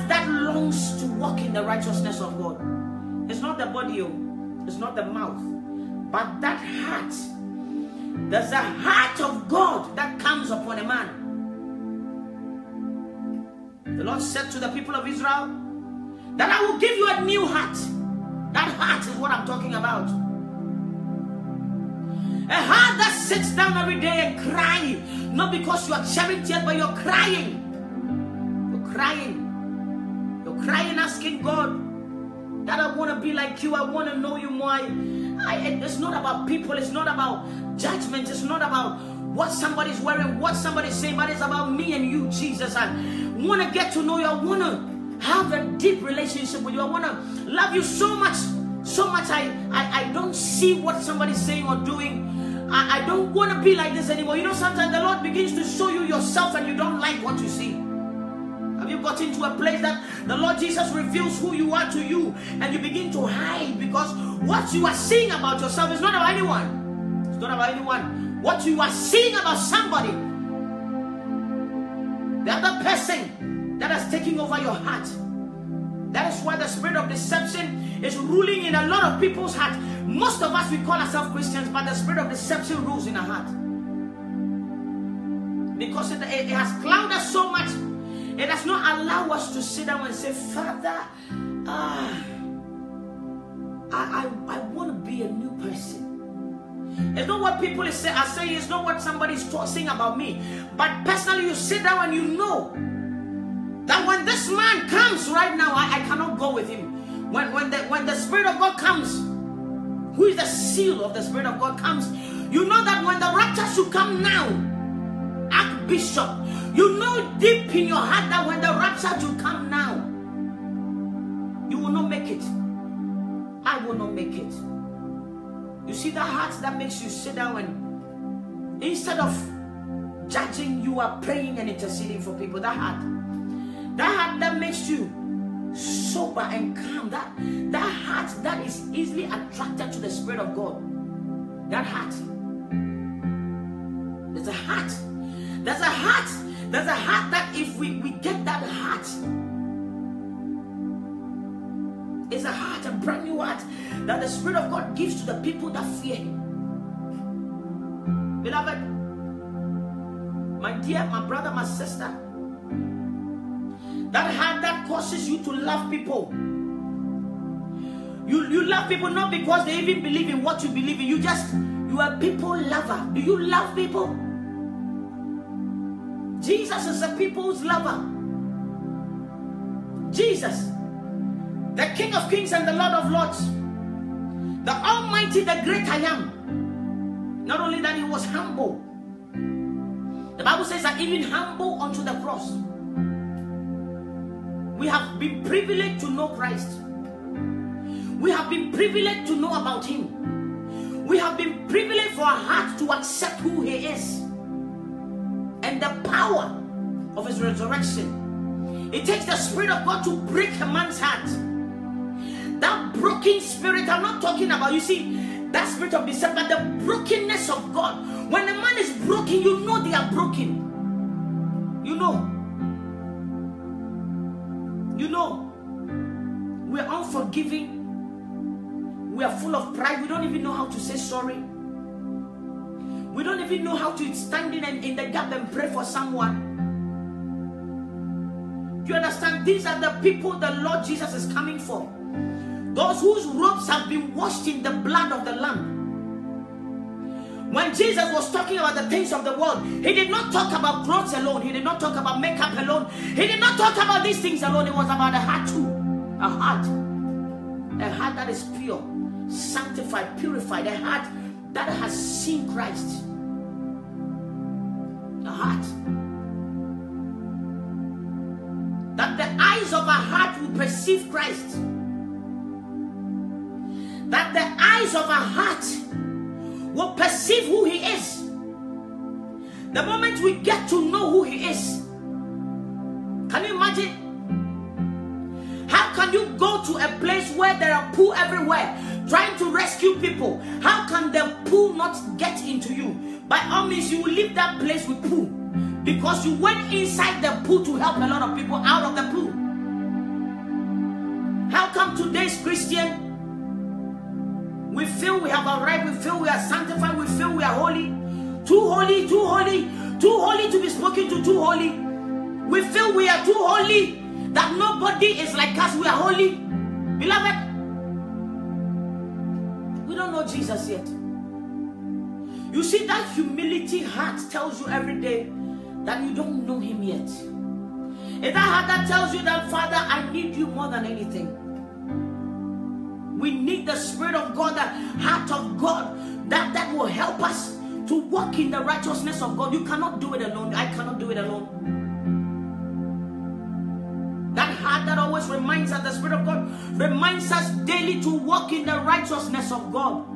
A: that longs to walk in the righteousness of God. It's not the body, it's not the mouth, but that heart. There's a heart of God that comes upon a man. The Lord said to the people of Israel that I will give you a new heart. That heart is what I'm talking about. A heart that sits down every day and cry, not because you are shedding tears, but you're crying. You're crying. You're crying, asking God that I want to be like you. I want to know you more. It's not about people. It's not about judgment. It's not about what somebody's wearing, what somebody's saying, but it's about me and you, Jesus. I want to get to know you. I want to have a deep relationship with you. I want to love you so much. I don't see what somebody's saying or doing. I don't want to be like this anymore. Sometimes the Lord begins to show you yourself and you don't like what you see. Have you got into a place that the Lord Jesus reveals who you are to you and you begin to hide because what you are seeing about yourself is not about anyone. It's not about anyone. What you are seeing about somebody, the other person that is taking over your heart. That is why the spirit of deception is ruling in a lot of people's heart. Most of us, we call ourselves Christians, but the spirit of deception rules in our heart. Because it has clouded us so much, it does not allow us to sit down and say, Father, I want to be a new person. It's not what people are saying, it's not what somebody's saying about me. But personally, you sit down and you know that when this man comes right now, I cannot go with him. When the Spirit of God comes, who is the seal of the Spirit of God comes, you know that when the rapture should come now, Archbishop, you know deep in your heart that when the rapture should come now, you will not make it. I will not make it. You see that heart that makes you sit down and instead of judging, you are praying and interceding for people. That heart that makes you sober and calm, that heart that is easily attracted to the Spirit of God. That heart. There's a heart that if we get that heart, it's a heart, a brand new heart that the Spirit of God gives to the people that fear Him. Beloved, my dear, my brother, my sister, that heart that causes you to love people. You love people not because they even believe in what you believe in. You are people lover. Do you love people? Jesus is a people's lover. Jesus, the King of Kings and the Lord of Lords, the Almighty, the great I am. Not only that, He was humble. The Bible says that even humble unto the cross. We have been privileged to know Christ. We have been privileged to know about Him. We have been privileged for our heart to accept who He is and the power of His resurrection. It takes the Spirit of God to break a man's heart. That broken spirit, I'm not talking about, you see, that spirit of deception, but the brokenness of God. When a man is broken, you know they are broken. You know. You know. We are unforgiving. We are full of pride. We don't even know how to say sorry. We don't even know how to stand in the gap and pray for someone. Do you understand? These are the people the Lord Jesus is coming for. Those whose robes have been washed in the blood of the Lamb. When Jesus was talking about the things of the world, He did not talk about clothes alone. He did not talk about makeup alone. He did not talk about these things alone. It was about a heart too. A heart that is pure, sanctified, purified. A heart that has seen Christ. A heart that the eyes of our heart will perceive Christ. That the eyes of our heart will perceive who He is. The moment we get to know who He is, can you imagine? How can you go to a place where there are poo everywhere, trying to rescue people? How can the poo not get into you? By all means, you will leave that place with poo, because you went inside the poo to help a lot of people out of the poo. How come today's Christian, we feel we have arrived, we feel we are sanctified, we feel we are holy, too holy, too holy, too holy to be spoken to, too holy. We feel we are too holy, that nobody is like us, we are holy. Beloved, we don't know Jesus yet. You see, that humility heart tells you every day that you don't know Him yet. It's that heart that tells you that, Father, I need you more than anything. We need the Spirit of God, the heart of God, that will help us to walk in the righteousness of God. You cannot do it alone. I cannot do it alone. That heart that always reminds us, the Spirit of God reminds us daily to walk in the righteousness of God.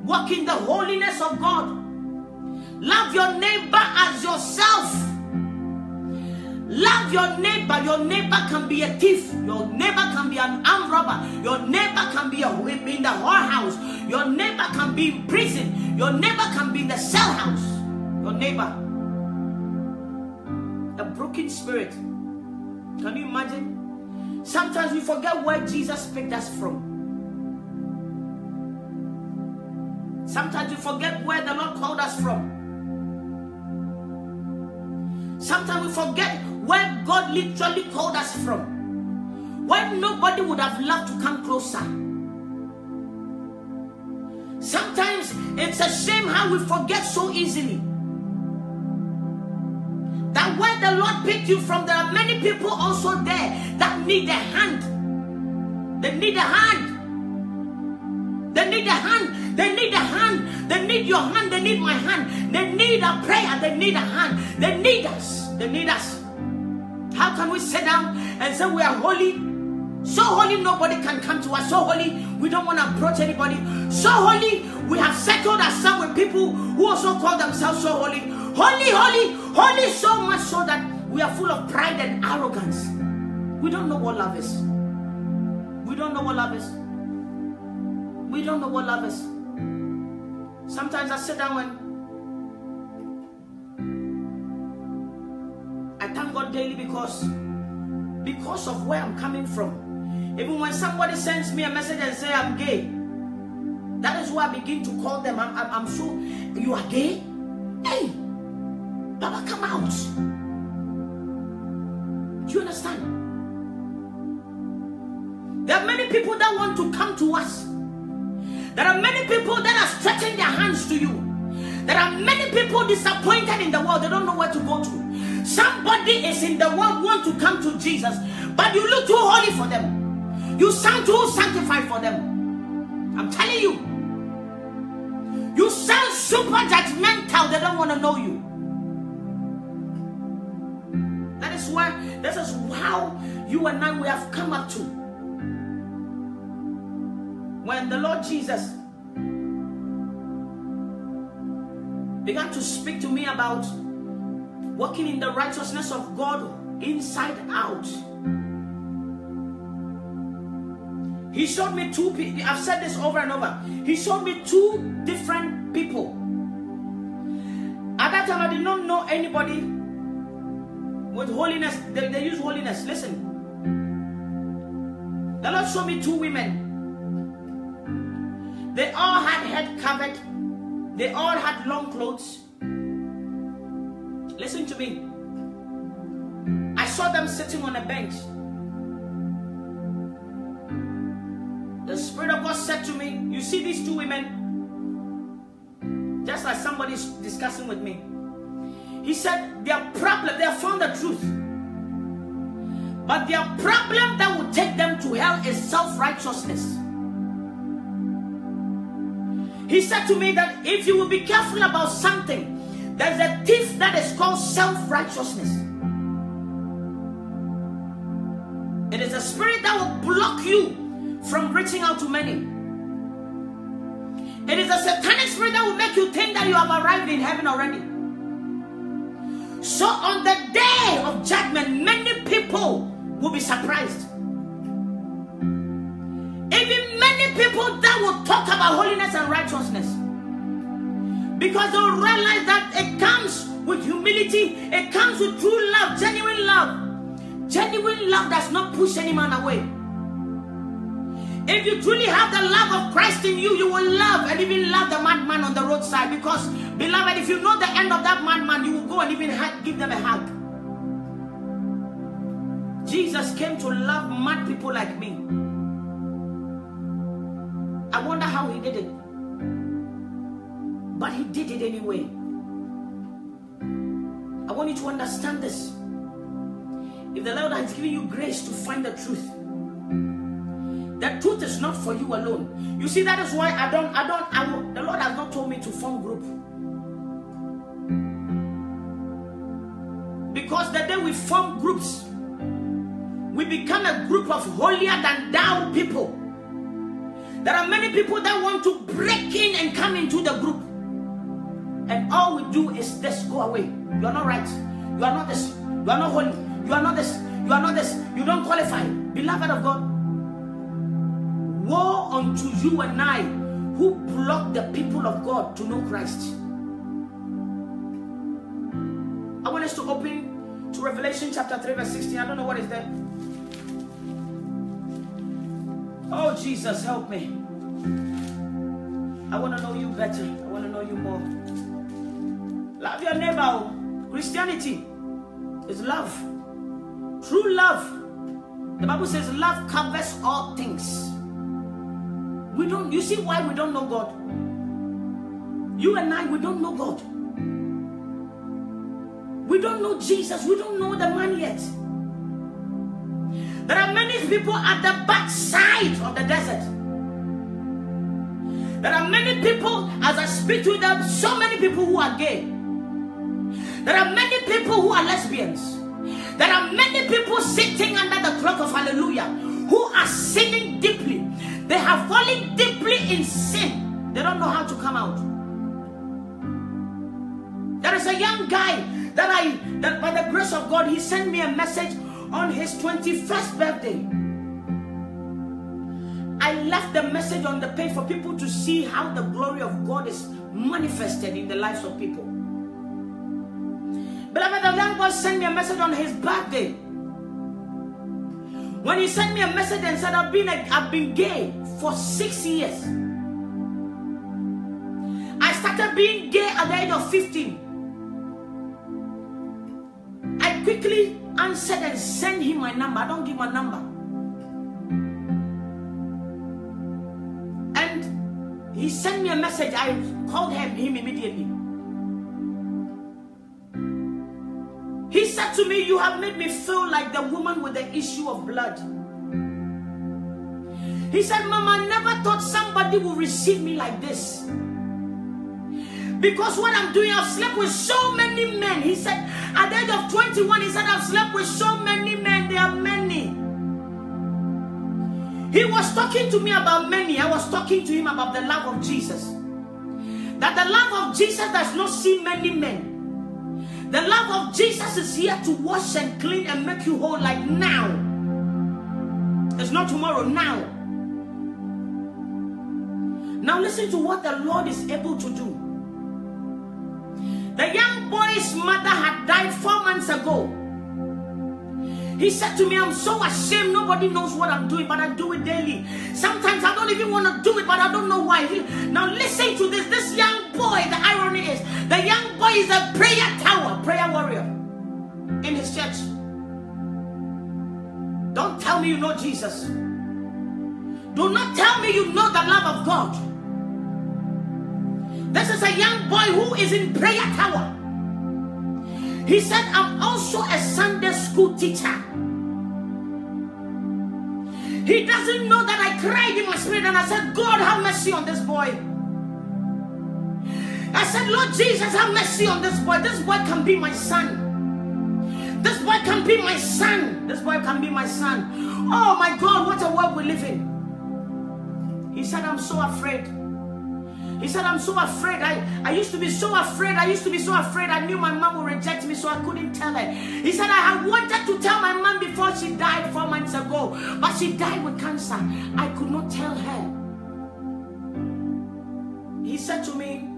A: Walk in the holiness of God. Love your neighbor as yourself. Love your neighbor. Your neighbor can be a thief. Your neighbor can be an armed robber. Your neighbor can be in the whorehouse. Your neighbor can be in prison. Your neighbor can be in the cell house. Your neighbor. A broken spirit. Can you imagine? Sometimes we forget where Jesus picked us from. Sometimes we forget where the Lord called us from. Sometimes we forget where God literally called us from. When nobody would have loved to come closer. Sometimes it's a shame how we forget so easily. That where the Lord picked you from, there are many people also there that need a hand. They need a hand. They need a hand. They need a hand. They need your hand. They need my hand. They need a prayer. They need a hand. They need us. They need us. How can we sit down and say we are holy? So holy nobody can come to us. So holy we don't want to approach anybody. So holy we have settled ourselves with people who also call themselves so holy. Holy, holy, holy, so much so that we are full of pride and arrogance. We don't know what love is. We don't know what love is. We don't know what love is. Sometimes I sit down and I thank God daily because of where I'm coming from. Even when somebody sends me a message and say I'm gay, that is why I begin to call them. I'm sure you are gay. Hey, Baba, come out. Do you understand? There are many people that want to come to us. There are many people that are stretching their hands to you. There are many people disappointed in the world. They don't know where to go to. Somebody is in the world want to come to Jesus, but you look too holy for them. You sound too sanctified for them. I'm telling you. You sound super judgmental. They don't want to know you. This is how you and I we have come up to. When the Lord Jesus began to speak to me about walking in the righteousness of God inside out, He showed me two people. I've said this over and over. He showed me two different people. At that time, I did not know anybody with holiness. They use holiness. Listen. The Lord showed me two women. They all had head covered. They all had long clothes. Listen to me. I saw them sitting on a bench. The Spirit of God said to me, you see these two women? Just like somebody's discussing with me. He said, their problem, they have found the truth. But their problem that will take them to hell is self-righteousness. He said to me that if you will be careful about something, there's a thief that is called self-righteousness. It is a spirit that will block you from reaching out to many. It is a satanic spirit that will make you think that you have arrived in heaven already. So on the day of judgment, many people will be surprised. Even many people that will talk about holiness and righteousness, because they will realize that it comes with humility, it comes with true love, genuine love. Genuine love does not push any man away. If you truly have the love of Christ in you, you will love and even love the madman on the roadside. Because, beloved, if you know the end of that madman, you will go and even give them a hug. Jesus came to love mad people like me. I wonder how he did it. But he did it anyway. I want you to understand this. If the Lord has given you grace to find the truth is not for you alone. You see, that is why the Lord has not told me to form group. Because the day we form groups, we become a group of holier than thou people. There are many people that want to break in and come into the group. And all we do is just go away. You are not right. You are not this. You are not holy. You are not this. You are not this. You don't qualify. Beloved of God, woe unto you and I who block the people of God to know Christ. I want us to open to Revelation chapter 3 verse 16. I don't know what is there. Oh, Jesus, help me. I want to know you better. I want to know you more. Love your neighbor. Christianity is love. True love. The Bible says love covers all things. You see why we don't know God? You and I, we don't know God. We don't know Jesus. We don't know the man yet. There are many people at the backside of the desert. There are many people, as I speak to them, so many people who are gay. There are many people who are lesbians. There are many people sitting under the clock of hallelujah who are sinning deeply. They have fallen deeply in sin. They don't know how to come out. There is a young guy that by the grace of God, he sent me a message on his 21st birthday. I left the message on the page for people to see how the glory of God is manifested in the lives of people. Beloved, the young boy sent me a message on his birthday. When he sent me a message and said, I've been gay for 6 years. I started being gay at the age of 15. I quickly answered and sent him my number. I don't give my number. And he sent me a message. I called him immediately. He said to me, you have made me feel like the woman with the issue of blood. He said, Mama, I never thought somebody would receive me like this. Because what I'm doing, I've slept with so many men. He said, at the age of 21, he said, I've slept with so many men. There are many. He was talking to me about many. I was talking to him about the love of Jesus. That the love of Jesus does not see many men. The love of Jesus is here to wash and clean and make you whole, like now. It's not tomorrow, now. Now listen to what the Lord is able to do. The young boy's mother had died 4 months ago. He said to me, I'm so ashamed. Nobody knows what I'm doing, but I do it daily. Sometimes I don't even want to do it, but I don't know why. Now listen to this. This young boy, the irony is, the young boy is a prayer tower, prayer warrior in his church. Don't tell me you know Jesus. Do not tell me you know the love of God. This is a young boy who is in prayer tower. He said, I'm also a Sunday school teacher. He doesn't know that I cried in my spirit and I said, God, have mercy on this boy. I said, Lord Jesus, have mercy on this boy. This boy can be my son. This boy can be my son. This boy can be my son. Oh my God, what a world we live in. He said, I'm so afraid. He said, I'm so afraid. I used to be so afraid. I knew my mom would reject me, so I couldn't tell her. He said, I had wanted to tell my mom before she died 4 months ago, but she died with cancer. I could not tell her. He said to me,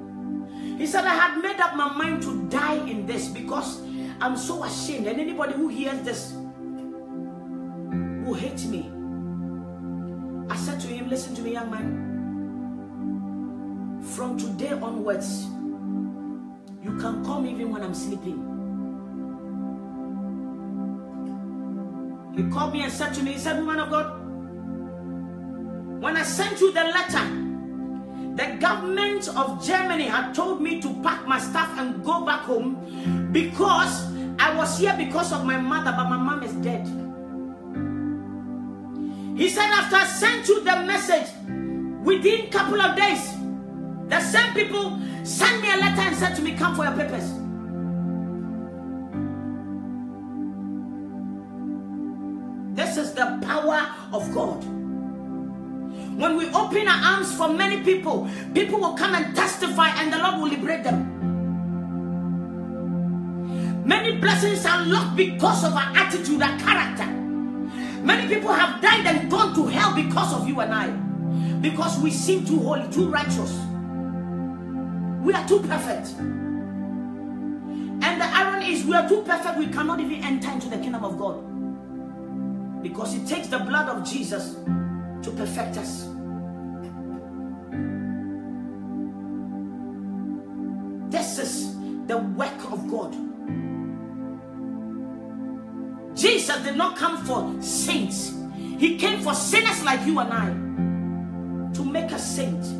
A: he said, I had made up my mind to die in this because I'm so ashamed. And anybody who hears this will hate me. I said to him, listen to me, young man. From today onwards, you can call me even when I'm sleeping. He called me and said to me, he said, woman of God, when I sent you the letter, the government of Germany had told me to pack my stuff and go back home because I was here because of my mother, but my mom is dead. He said, after I sent you the message, within a couple of days, the same people sent me a letter and said to me, come for your papers. This is the power of God. When we open our arms for many people, people will come and testify and the Lord will liberate them. Many blessings are locked because of our attitude, our character. Many people have died and gone to hell because of you and I. Because we seem too holy, too righteous. We are too perfect. And the irony is we are too perfect, we cannot even enter into the kingdom of God. Because it takes the blood of Jesus to perfect us. This is the work of God. Jesus did not come for saints. He came for sinners like you and I. To make us saints.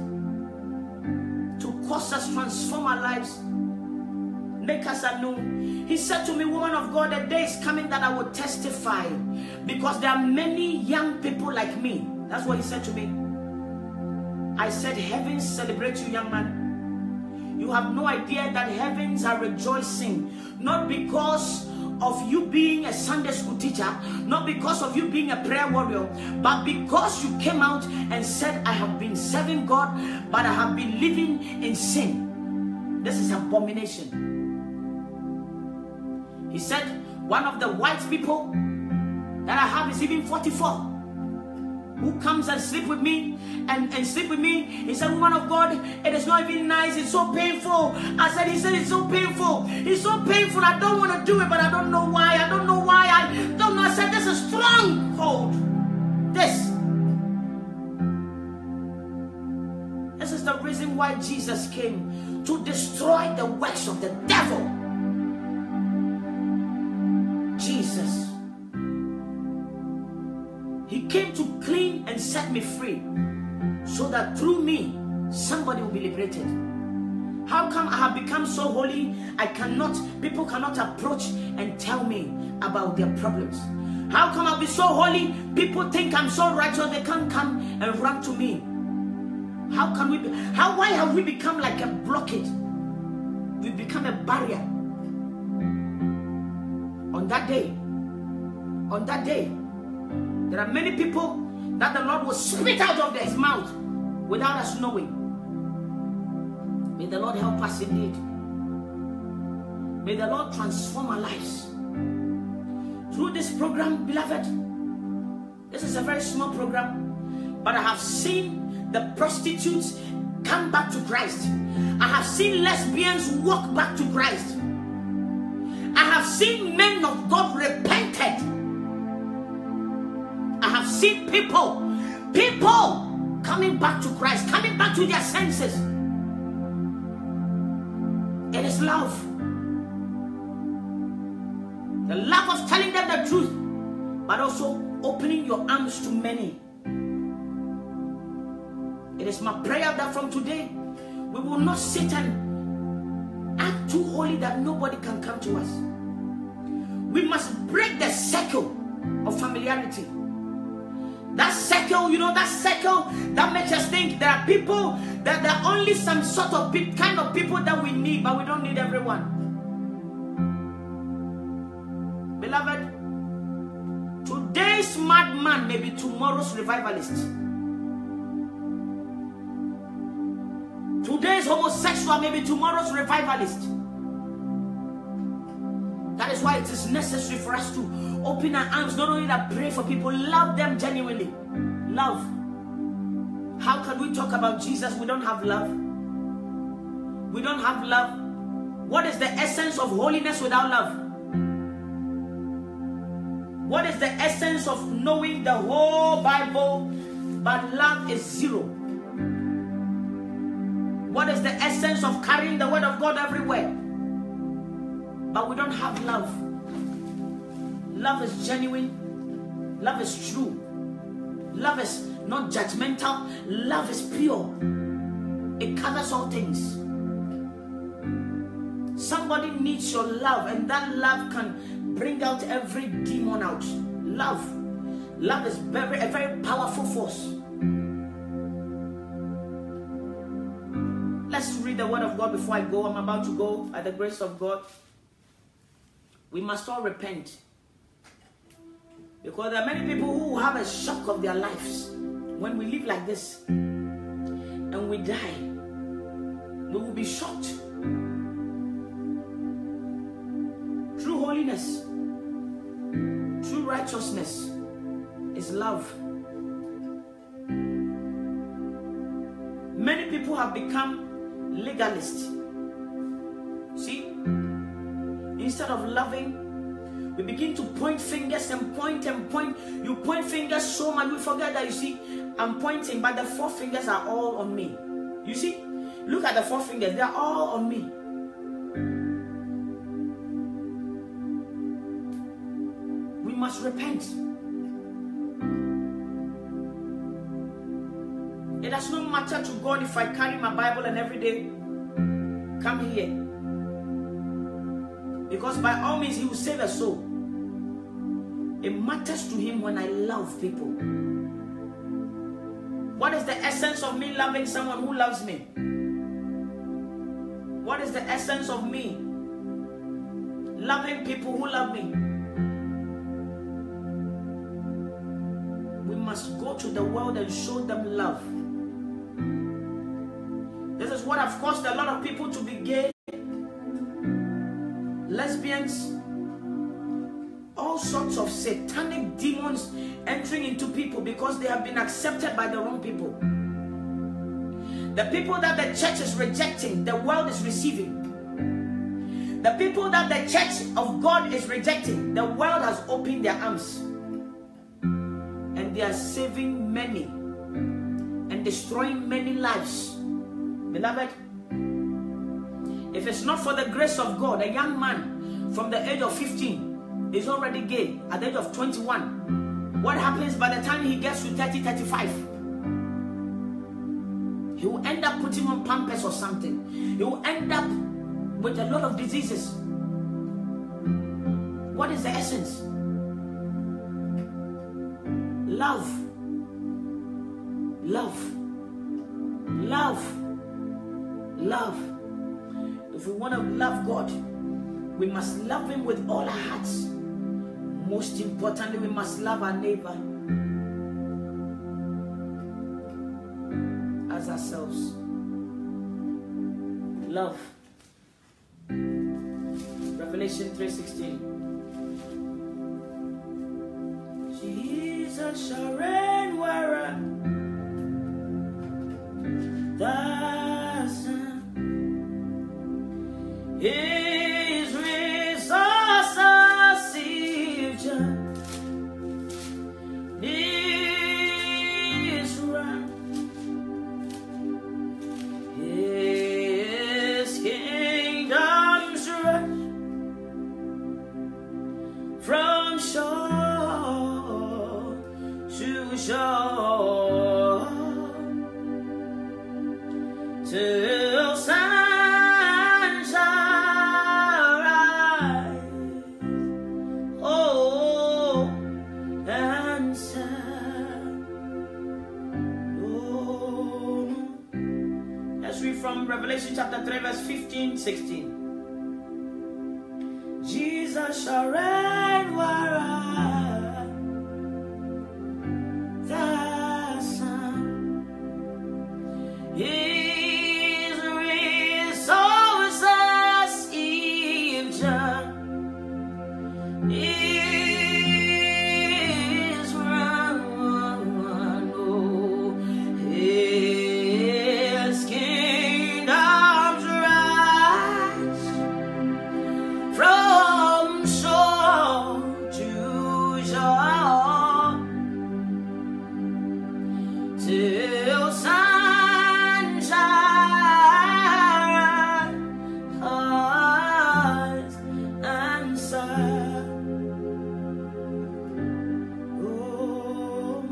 A: To cause us, transform our lives, make us anew. He said to me, woman of God, the day is coming that I will testify because there are many young people like me. That's what he said to me. I said, heavens celebrate you, young man. You have no idea that heavens are rejoicing, not because of you being a Sunday school teacher, not because of you being a prayer warrior, but because you came out and said, I have been serving God, but I have been living in sin. This is abomination. He said, one of the white people that I have is even 44, who comes and sleep with me and sleep with me. He said, woman of God, it is not even nice, it's so painful. I said, he said, it's so painful. It's so painful, I don't want to do it, but I don't know why. I don't know. I said, this is stronghold. This is the reason why Jesus came, to destroy the works of the devil. Jesus. He came to clean and set me free so that through me, somebody will be liberated. How come I have become so holy? People cannot approach and tell me about their problems. How come I'll be so holy? People think I'm so righteous, they can't come and run to me. Why have we become like a blockade? you become a barrier. On that day, there are many people that the Lord will spit out of his mouth without us knowing. May the Lord help us indeed. May the Lord transform our lives. Through this program, beloved, this is a very small program, but I have seen the prostitutes come back to Christ. I have seen lesbians walk back to Christ. I have seen men of God repented. I have seen people coming back to Christ, coming back to their senses. It is love. The love of telling them the truth, but also opening your arms to many. It is my prayer that from today, we will not sit and act too holy that nobody can come to us. We must break the circle of familiarity. That circle, that circle that makes us think there are people, that there are only some sort of kind of people that we need, but we don't need everyone. Beloved, today's madman may be tomorrow's revivalist. Today's homosexual may be tomorrow's revivalist. That is why it is necessary for us to open our arms, not only to pray for people, love them genuinely. Love. How can we talk about Jesus? We don't have love. We don't have love. What is the essence of holiness without love? What is the essence of knowing the whole Bible, but love is zero? What is the essence of carrying the word of God everywhere, but we don't have love? Love is genuine. Love is true. Love is not judgmental. Love is pure. It covers all things. Somebody needs your love, and that love can bring out every demon out. Love is a very powerful force. Let's read the word of God before I go. I'm about to go by the grace of God. We must all repent, because there are many people who have a shock of their lives. When we live like this and we die, we will be shocked. True holiness, true righteousness is love. Many people have become legalists. See, instead of loving, we begin to point fingers and point and point. You point fingers so much, we forget that, you see, I'm pointing, but the four fingers are all on me. You see, look at the four fingers, they are all on me. We must repent. It does not matter to God if I carry my Bible and every day come here, because by all means He will save a soul. It matters to Him when I love people. What is the essence of me loving someone who loves me? What is the essence of me loving people who love me? We must go to the world and show them love. This is what has caused a lot of people to be gay, lesbians, all sorts of satanic demons entering into people, because they have been accepted by the wrong people. The people that the church is rejecting, the world is receiving. The people that the church of God is rejecting, the world has opened their arms. And they are saving many and destroying many lives. Beloved, if it's not for the grace of God, a young man from the age of 15 is already gay at the age of 21. What happens by the time he gets to 30, 35? He will end up putting on Pampers or something. He will end up with a lot of diseases. What is the essence? Love. Love. Love. Love. If we want to love God, we must love Him with all our hearts. Most importantly, we must love our neighbor as ourselves. Love. Revelation 3:16. Jesus shall reign wherever the sun His resources is run. His kingdom's run from shore to shore till sunshine rise. Oh, and sun. Oh. Let's read from Revelation chapter 3, verse 15-16. Jesus shall reign wherever the sun His resources is run. Oh, His kingdom's rise from shore to shore till sunshine and sun. Oh,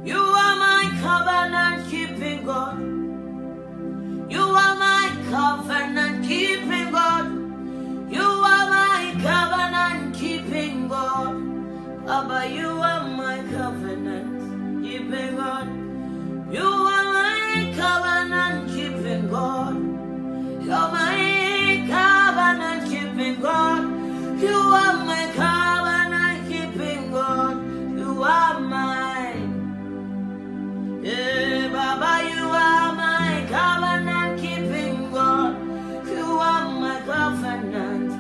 A: you are my covenant keeping God. You are my covenant keeping God. You are my covenant keeping God. Abba, you are my covenant keeping God. You are my covenant keeping God. You're my covenant keeping God. You are my covenant keeping God. You are mine. Yeah, Baba, you are my covenant keeping God. You are my covenant.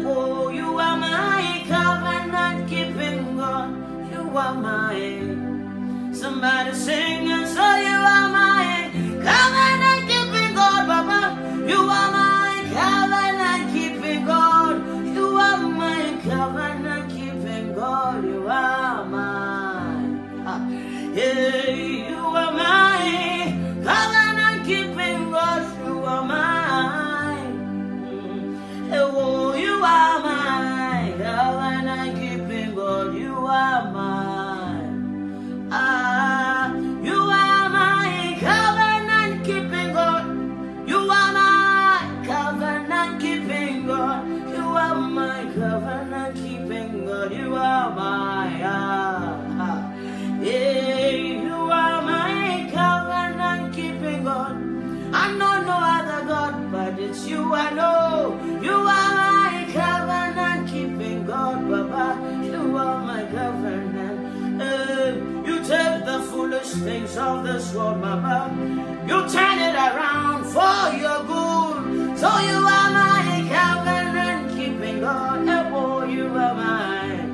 A: Oh, you are my covenant keeping God. You are mine. Somebody sing and say you are my covenant keeping God, Baba. You are my covenant keeping God. You are my covenant keeping God. You are mine. Yeah, you are my covenant keeping God. You are mine. Oh, you are my covenant keeping God. You are mine. You are my covenant keeping God. You are my covenant keeping God. You are my covenant keeping God. You are my yeah, you are my covenant keeping God. I know no other God, but it's you I know. You are my covenant keeping God, Baba. You are my covenant. You take the foolish things of this world, Baba. You turn it around for your good. So you are my covenant keeping God. Oh, you are mine.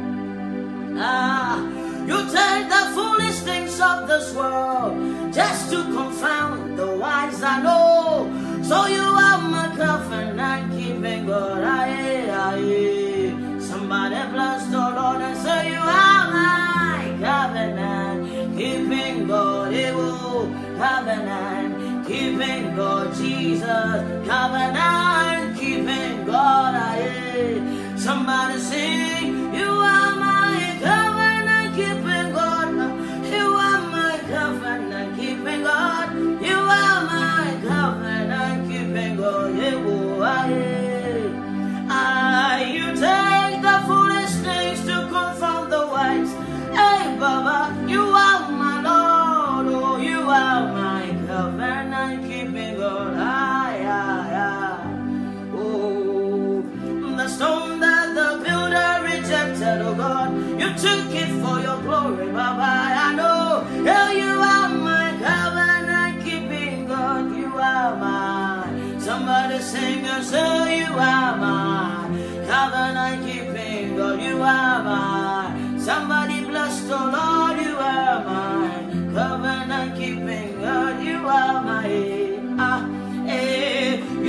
A: You take the foolish things of this world just to confound the wise I know. So you are my covenant keeping God. Aye, aye. Somebody bless the Lord and say you are my covenant keeping God. Covenant keeping God. Jesus, covenant keeping God. Aye. Somebody sing, you are my covenant keeping God. You are my covenant keeping God. You are my covenant keeping God. You take the foolish things to confound the wise. Hey, Baba, you are my Lord. Oh, you are my covenant. So you are my covenant keeping God. You are my, somebody bless the Lord. You are my covenant keeping God. You are my, you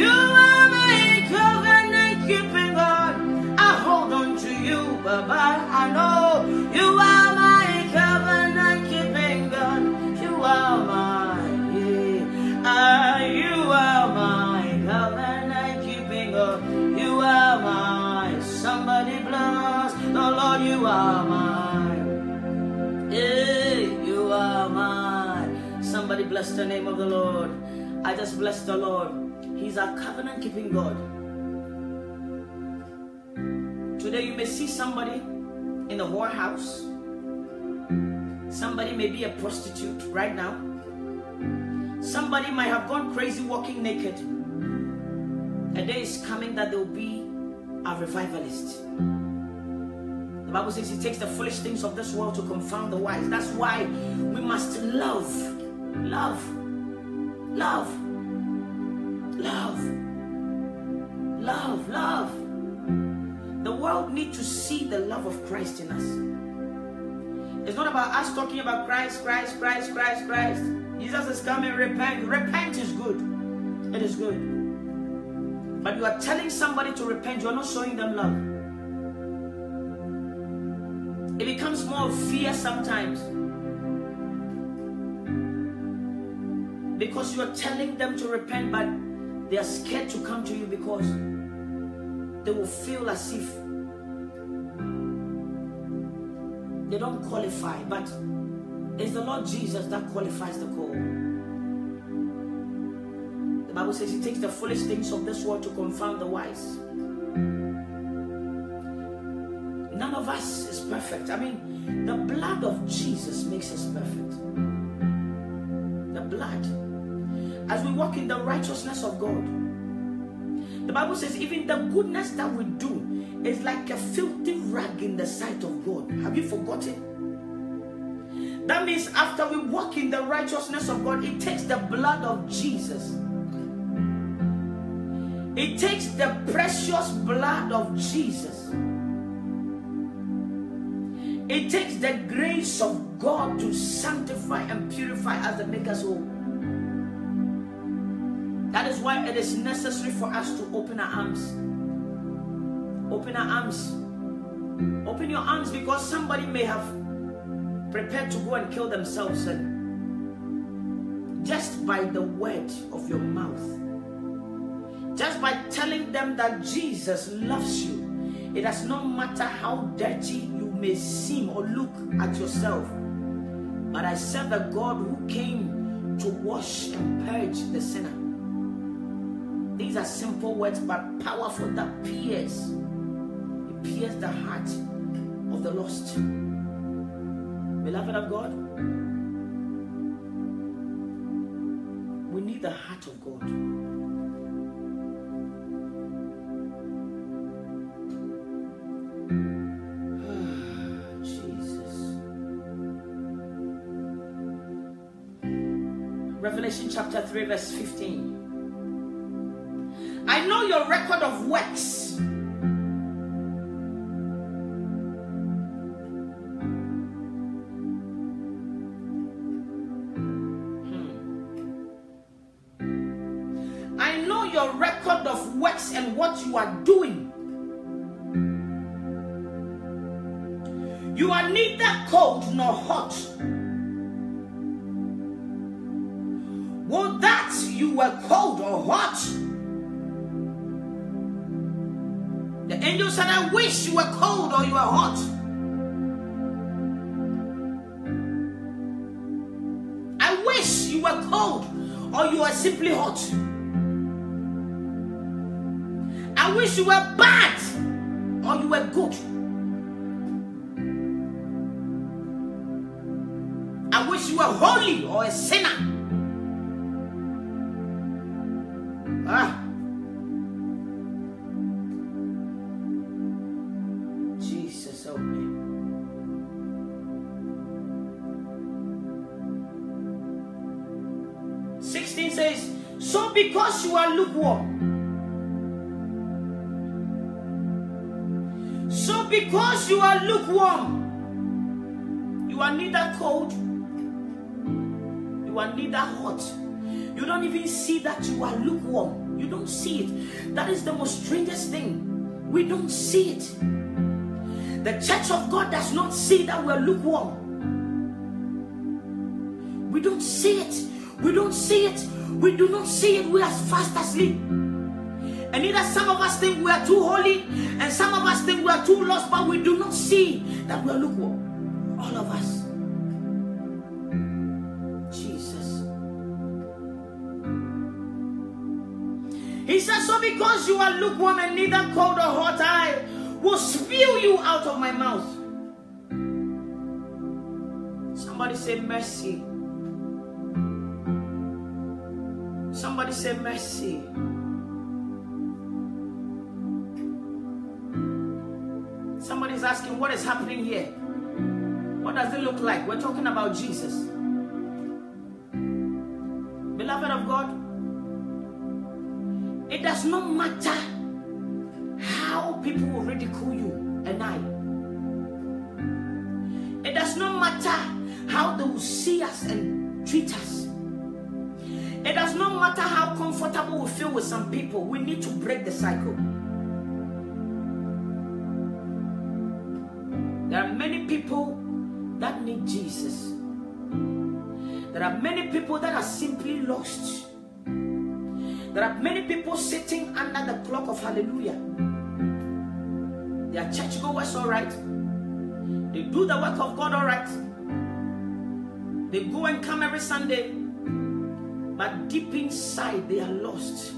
A: are my covenant keeping God. I hold on to you, Baba. I know you are my covenant keeping God. You are my, you are my covenant keeping God. You are my, somebody bless the Lord. You are my, you are my, somebody bless the name of the Lord. I just bless the Lord. He's our covenant keeping God. Today you may see somebody in the whorehouse. Somebody may be a prostitute right now. Somebody might have gone crazy walking naked. A day is coming that there will be a revivalist. The Bible says he takes the foolish things of this world to confound the wise. That's why we must love, love, love, love, love, love. The world needs to see the love of Christ in us. It's not about us talking about Christ, Christ, Christ, Christ, Christ. Jesus is coming, repent. Repent is good. It is good. But you are telling somebody to repent, you are not showing them love. It becomes more of fear sometimes. Because you are telling them to repent, but they are scared to come to you because they will feel as if they don't qualify, but it's the Lord Jesus that qualifies the call. The Bible says he takes the foolish things of this world to confound the wise. None of us is perfect. I mean, the blood of Jesus makes us perfect. The blood. As we walk in the righteousness of God, the Bible says even the goodness that we do is like a filthy rag in the sight of God. Have you forgotten? That means after we walk in the righteousness of God, it takes the blood of Jesus. It takes the precious blood of Jesus. It takes the grace of God to sanctify and purify us and make us whole. That is why it is necessary for us to open our arms. Open our arms. Open your arms, because somebody may have prepared to go and kill themselves, and just by the word of your mouth, just by telling them that Jesus loves you, it does not matter how dirty you may seem or look at yourself, but I serve a God who came to wash and purge the sinner. These are simple words but powerful, that pierce. It pierces the heart of the lost. Beloved of God, we need the heart of God. Jesus. Revelation chapter 3 verse 15. I know your record of works. I know your record of works and what you are doing. You are neither cold nor hot. Would that you were cold or hot. The angel said, I wish you were cold or you were hot. I wish you were cold or you were simply hot. I wish you were bad or you were good. I wish you were holy or a sinner. Jesus, help me. Says, so because you are lukewarm, because you are lukewarm, you are neither cold, you are neither hot. You don't even see that you are lukewarm. You don't see it. That is the most strangest thing. We don't see it. The church of God does not see that we're lukewarm. We don't see it. We don't see it. We do not see it. We are fast asleep. And either some of us think we are too holy, and some of us think we are too lost, but we do not see that we are lukewarm. All of us. Jesus. He says, so because you are lukewarm and neither cold or hot, I will spew you out of my mouth. Somebody say mercy. Somebody say mercy. Somebody's asking, what is happening here? What does it look like? We're talking about Jesus. Beloved of God, it does not matter how people will ridicule you and I. It does not matter how they will see us and treat us. It does not matter how comfortable we feel with some people. We need to break the cycle. There are many people that need Jesus. There are many people that are simply lost. There are many people sitting under the clock of hallelujah. They are churchgoers, all right. They do the work of God, all right. They go and come every Sunday. But deep inside, they are lost.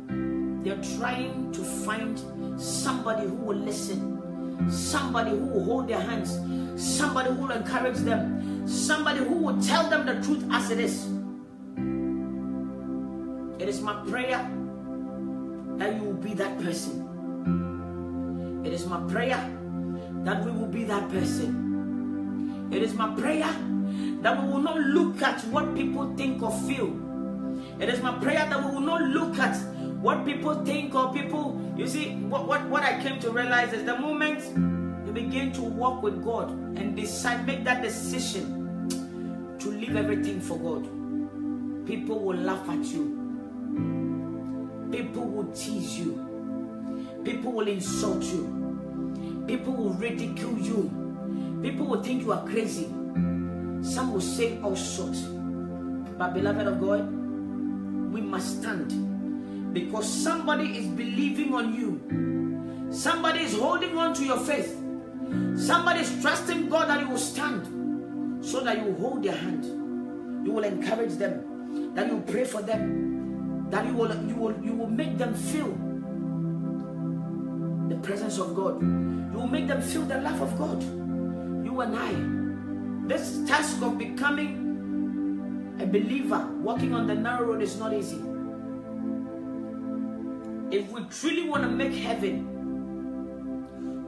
A: They are trying to find somebody who will listen. Somebody who will hold their hands. Somebody who will encourage them. Somebody who will tell them the truth as it is. It is my prayer that you will be that person. It is my prayer that we will be that person. It is my prayer that we will not look at what people think or feel. It is my prayer that we will not look at what people think or people. You see, what I came to realize is the moment you begin to walk with God and decide, make that decision to leave everything for God, people will laugh at you. People will tease you. People will insult you. People will ridicule you. People will think you are crazy. Some will say all sorts. But beloved of God, we must stand. Because somebody is believing on you. Somebody is holding on to your faith. Somebody is trusting God that you will stand. So that you will hold their hand. You will encourage them. That you will pray for them. That you will make them feel the presence of God. You will make them feel the love of God. You and I. This task of becoming a believer, walking on the narrow road, is not easy. If we truly want to make heaven,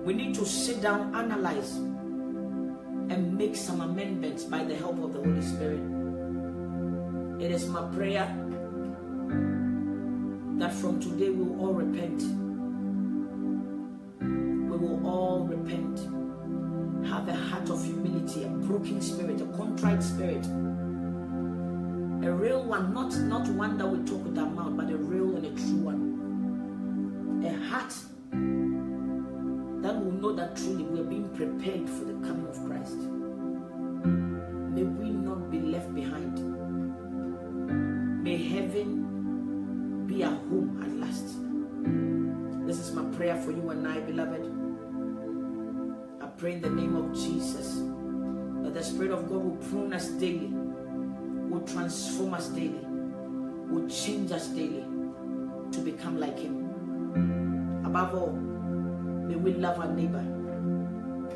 A: we need to sit down, analyze, and make some amendments by the help of the Holy Spirit. It is my prayer that from today we will all repent. We will all repent. Have a heart of humility, a broken spirit, a contrite spirit. A real one, not one that we talk with our mouth, but a real and a true one. A heart that will know that truly we are being prepared for the coming of Christ. May we not be left behind. May heaven be our home at last. This is my prayer for you and I, beloved. I pray in the name of Jesus that the Spirit of God will prune us daily, will transform us daily, will change us daily to become like Him. Above all, may we love our neighbor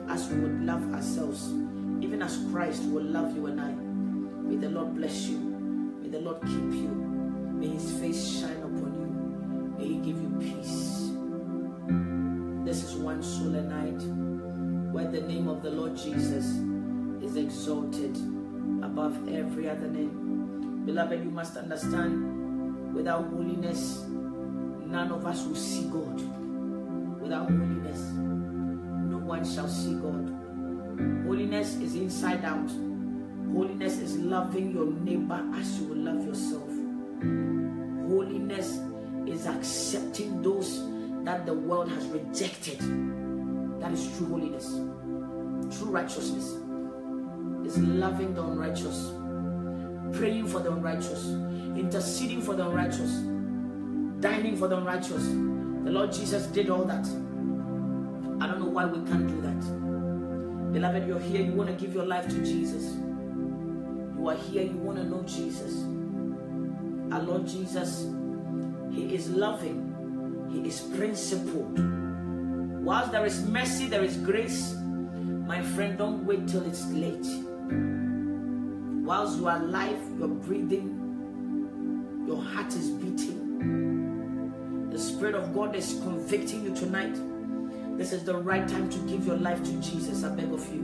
A: as we would love ourselves, even as Christ will love you and I. May the Lord bless you. May the Lord keep you. May His face shine upon you. May He give you peace. This is one soul a night where the name of the Lord Jesus is exalted above every other name. Beloved, you must understand, without holiness, none of us will see God. Without holiness, one shall see God. Holiness is inside out. Holiness is loving your neighbor as you will love yourself. Holiness is accepting those that the world has rejected. That is true holiness. True righteousness is loving the unrighteous, praying for the unrighteous, interceding for the unrighteous, dining for the unrighteous. The Lord Jesus did all that. I don't know why we can't do that. Beloved, you're here, you want to give your life to Jesus. You are here, you want to know Jesus. Our Lord Jesus, He is loving. He is principled. Whilst there is mercy, there is grace. My friend, don't wait till it's late. Whilst you are alive, you're breathing, your heart is beating, the Spirit of God is convicting you tonight. This is the right time to give your life to Jesus, I beg of you.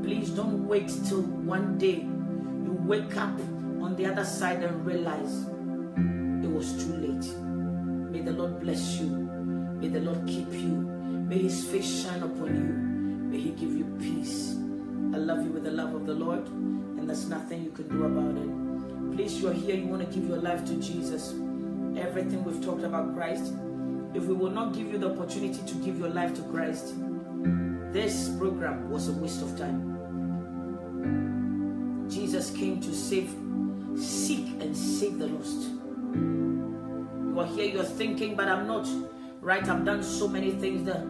A: Please don't wait till one day you wake up on the other side and realize it was too late. May the Lord bless you. May the Lord keep you. May His face shine upon you. May He give you peace. I love you with the love of the Lord, and there's nothing you can do about it. Please, you're here, you want to give your life to Jesus. Everything we've talked about Christ, if we will not give you the opportunity to give your life to Christ, this program was a waste of time. Jesus came to seek and save the lost. You are here, you're thinking, but I'm not right. I've done so many things. The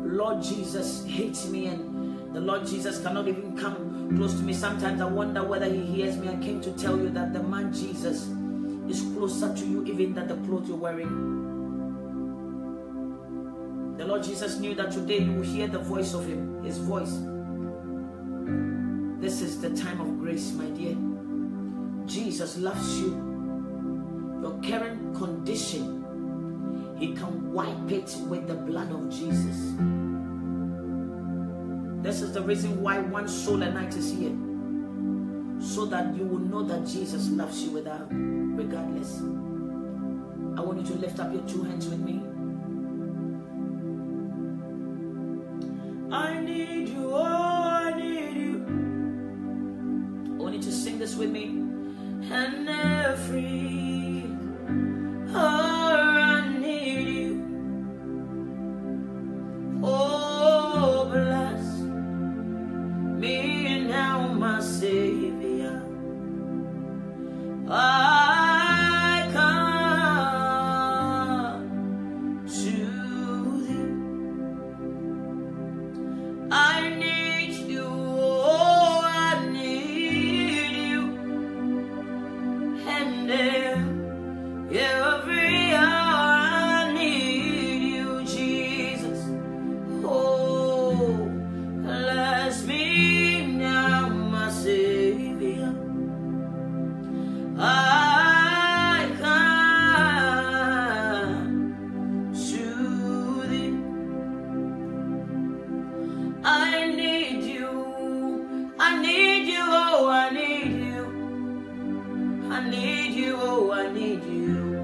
A: Lord Jesus hates me, and the Lord Jesus cannot even come close to me. Sometimes I wonder whether He hears me. I came to tell you that the man Jesus is closer to you even than the clothes you're wearing. The Lord Jesus knew that today you will hear the voice of Him, His voice. This is the time of grace, my dear. Jesus loves you. Your current condition, He can wipe it with the blood of Jesus. This is the reason why One Soul a Night is here. So that you will know that Jesus loves you regardless. I want you to lift up your two hands with me. I need you, oh, I need you. I want you to sing this with me. And every hour I need you. Oh, bless me now, my Savior. I come to Thee. I need you, oh, I need you. And every hour I need you, Jesus. Oh, bless me now, my Savior. I come to Thee. I need you, I need you, oh, I need you. I need you, oh, I need you.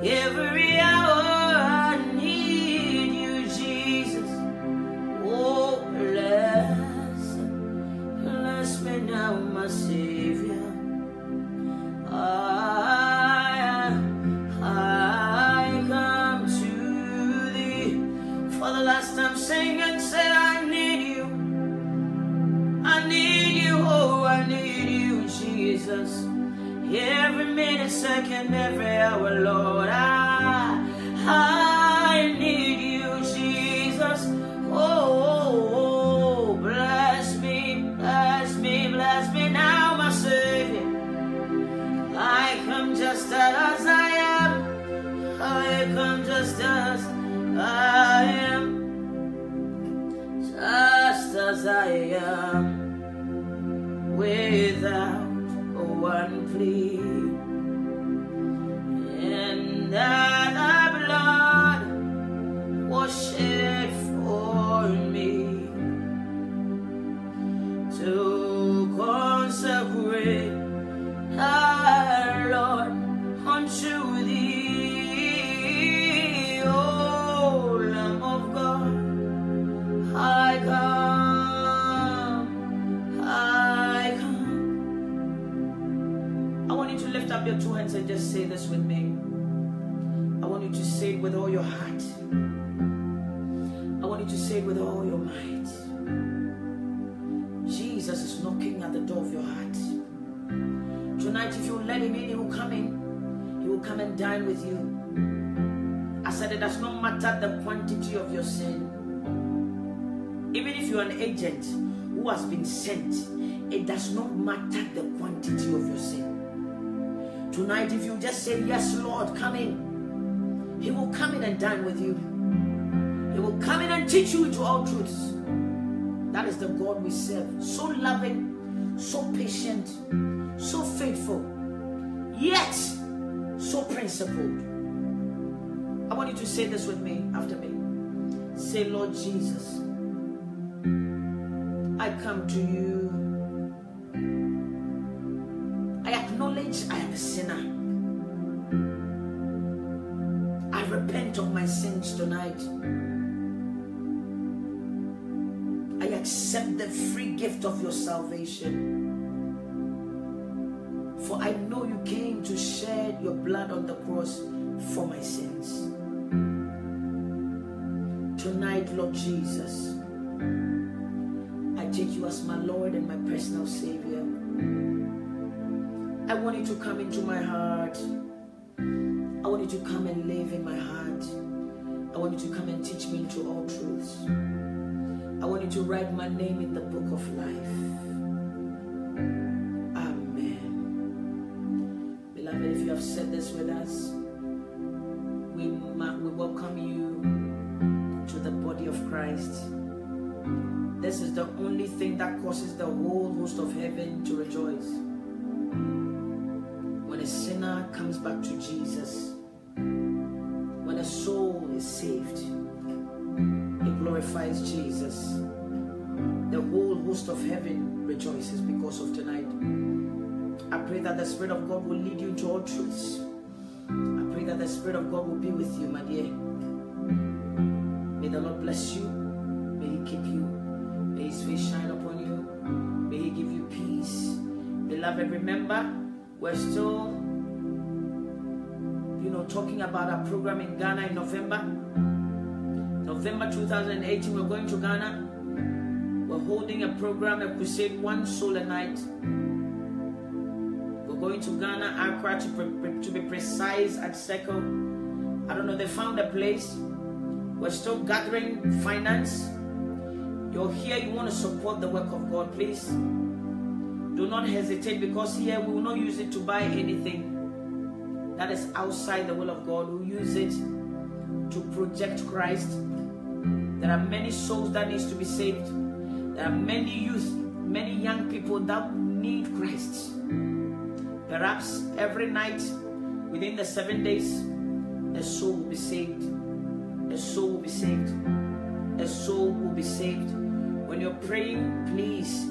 A: Every hour I need you, Jesus. Oh, bless me now, my Savior. I come to Thee for the last time. Sing and say, I need you. I need you, oh, I need you, Jesus. Every minute, second, every hour, Lord, I need you, Jesus. Oh, bless me, bless me, bless me now, my Savior. I come just as I am. I come just as I am. Just as I am. Without one plea, and that the blood was shed for me to consecrate our Lord unto Thee, O Lamb of God. up your two hands and just say this with me. I want you to say it with all your heart. I want you to say it with all your might. Jesus is knocking at the door of your heart. Tonight, if you let him in, he will come in. He will come and dine with you. I said it does not matter the quantity of your sin. Even if you're an agent who has been sent, it does not matter the quantity of your sin. Tonight, if you just say, yes, Lord, come in, he will come in and dine with you. He will come in and teach you into all truths. That is the God we serve. So loving, so patient, so faithful, yet so principled. I want you to say this with me, after me. Say, Lord Jesus, I come to you. I acknowledge I am a sinner. I repent of my sins tonight. I accept the free gift of your salvation. For I know you came to shed your blood on the cross for my sins. Tonight, Lord Jesus, I take you as my Lord and my personal Savior. I want you to come into my heart. I want you to come and live in my heart. I want you to come and teach me into all truths. I want you to write my name in the book of life. Amen. Beloved, if you have said this with us, we welcome you to the body of Christ. This is the only thing that causes the whole host of heaven to rejoice. When a sinner comes back to Jesus, when a soul is saved, it glorifies Jesus. The whole host of heaven rejoices because of tonight. I pray that the Spirit of God will lead you into all truths. I pray that the Spirit of God will be with you, my dear. May the Lord bless you. May he keep you. May his face shine upon you. May he give you peace. Beloved, remember, we're still, talking about our program in Ghana in November. November 2018, we're going to Ghana. We're holding a program, a crusade, one soul a night. We're going to Ghana, Accra, to be precise, at Seko. I don't know, they found a place. We're still gathering finance. You're here, you want to support the work of God, please. Do not hesitate, because here we will not use it to buy anything that is outside the will of God. We'll use it to project Christ. There are many souls that needs to be saved. There are many youth, many young people that need Christ. Perhaps every night within the 7 days, a soul will be saved. A soul will be saved. A soul will be saved. When you're praying, please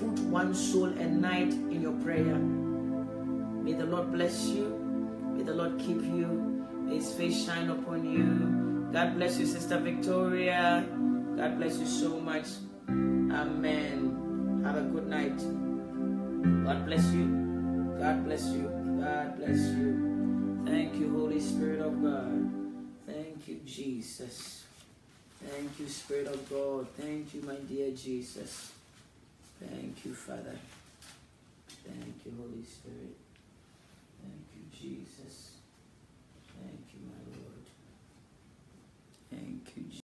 A: put one soul a night in your prayer. May the Lord bless you. May the Lord keep you. May his face shine upon you. God bless you, Sister Victoria. God bless you so much. Amen. Have a good night. God bless you. God bless you. God bless you. Thank you, Holy Spirit of God. Thank you, Jesus. Thank you, Spirit of God. Thank you, my dear Jesus. Thank you, Father. Thank you, Holy Spirit.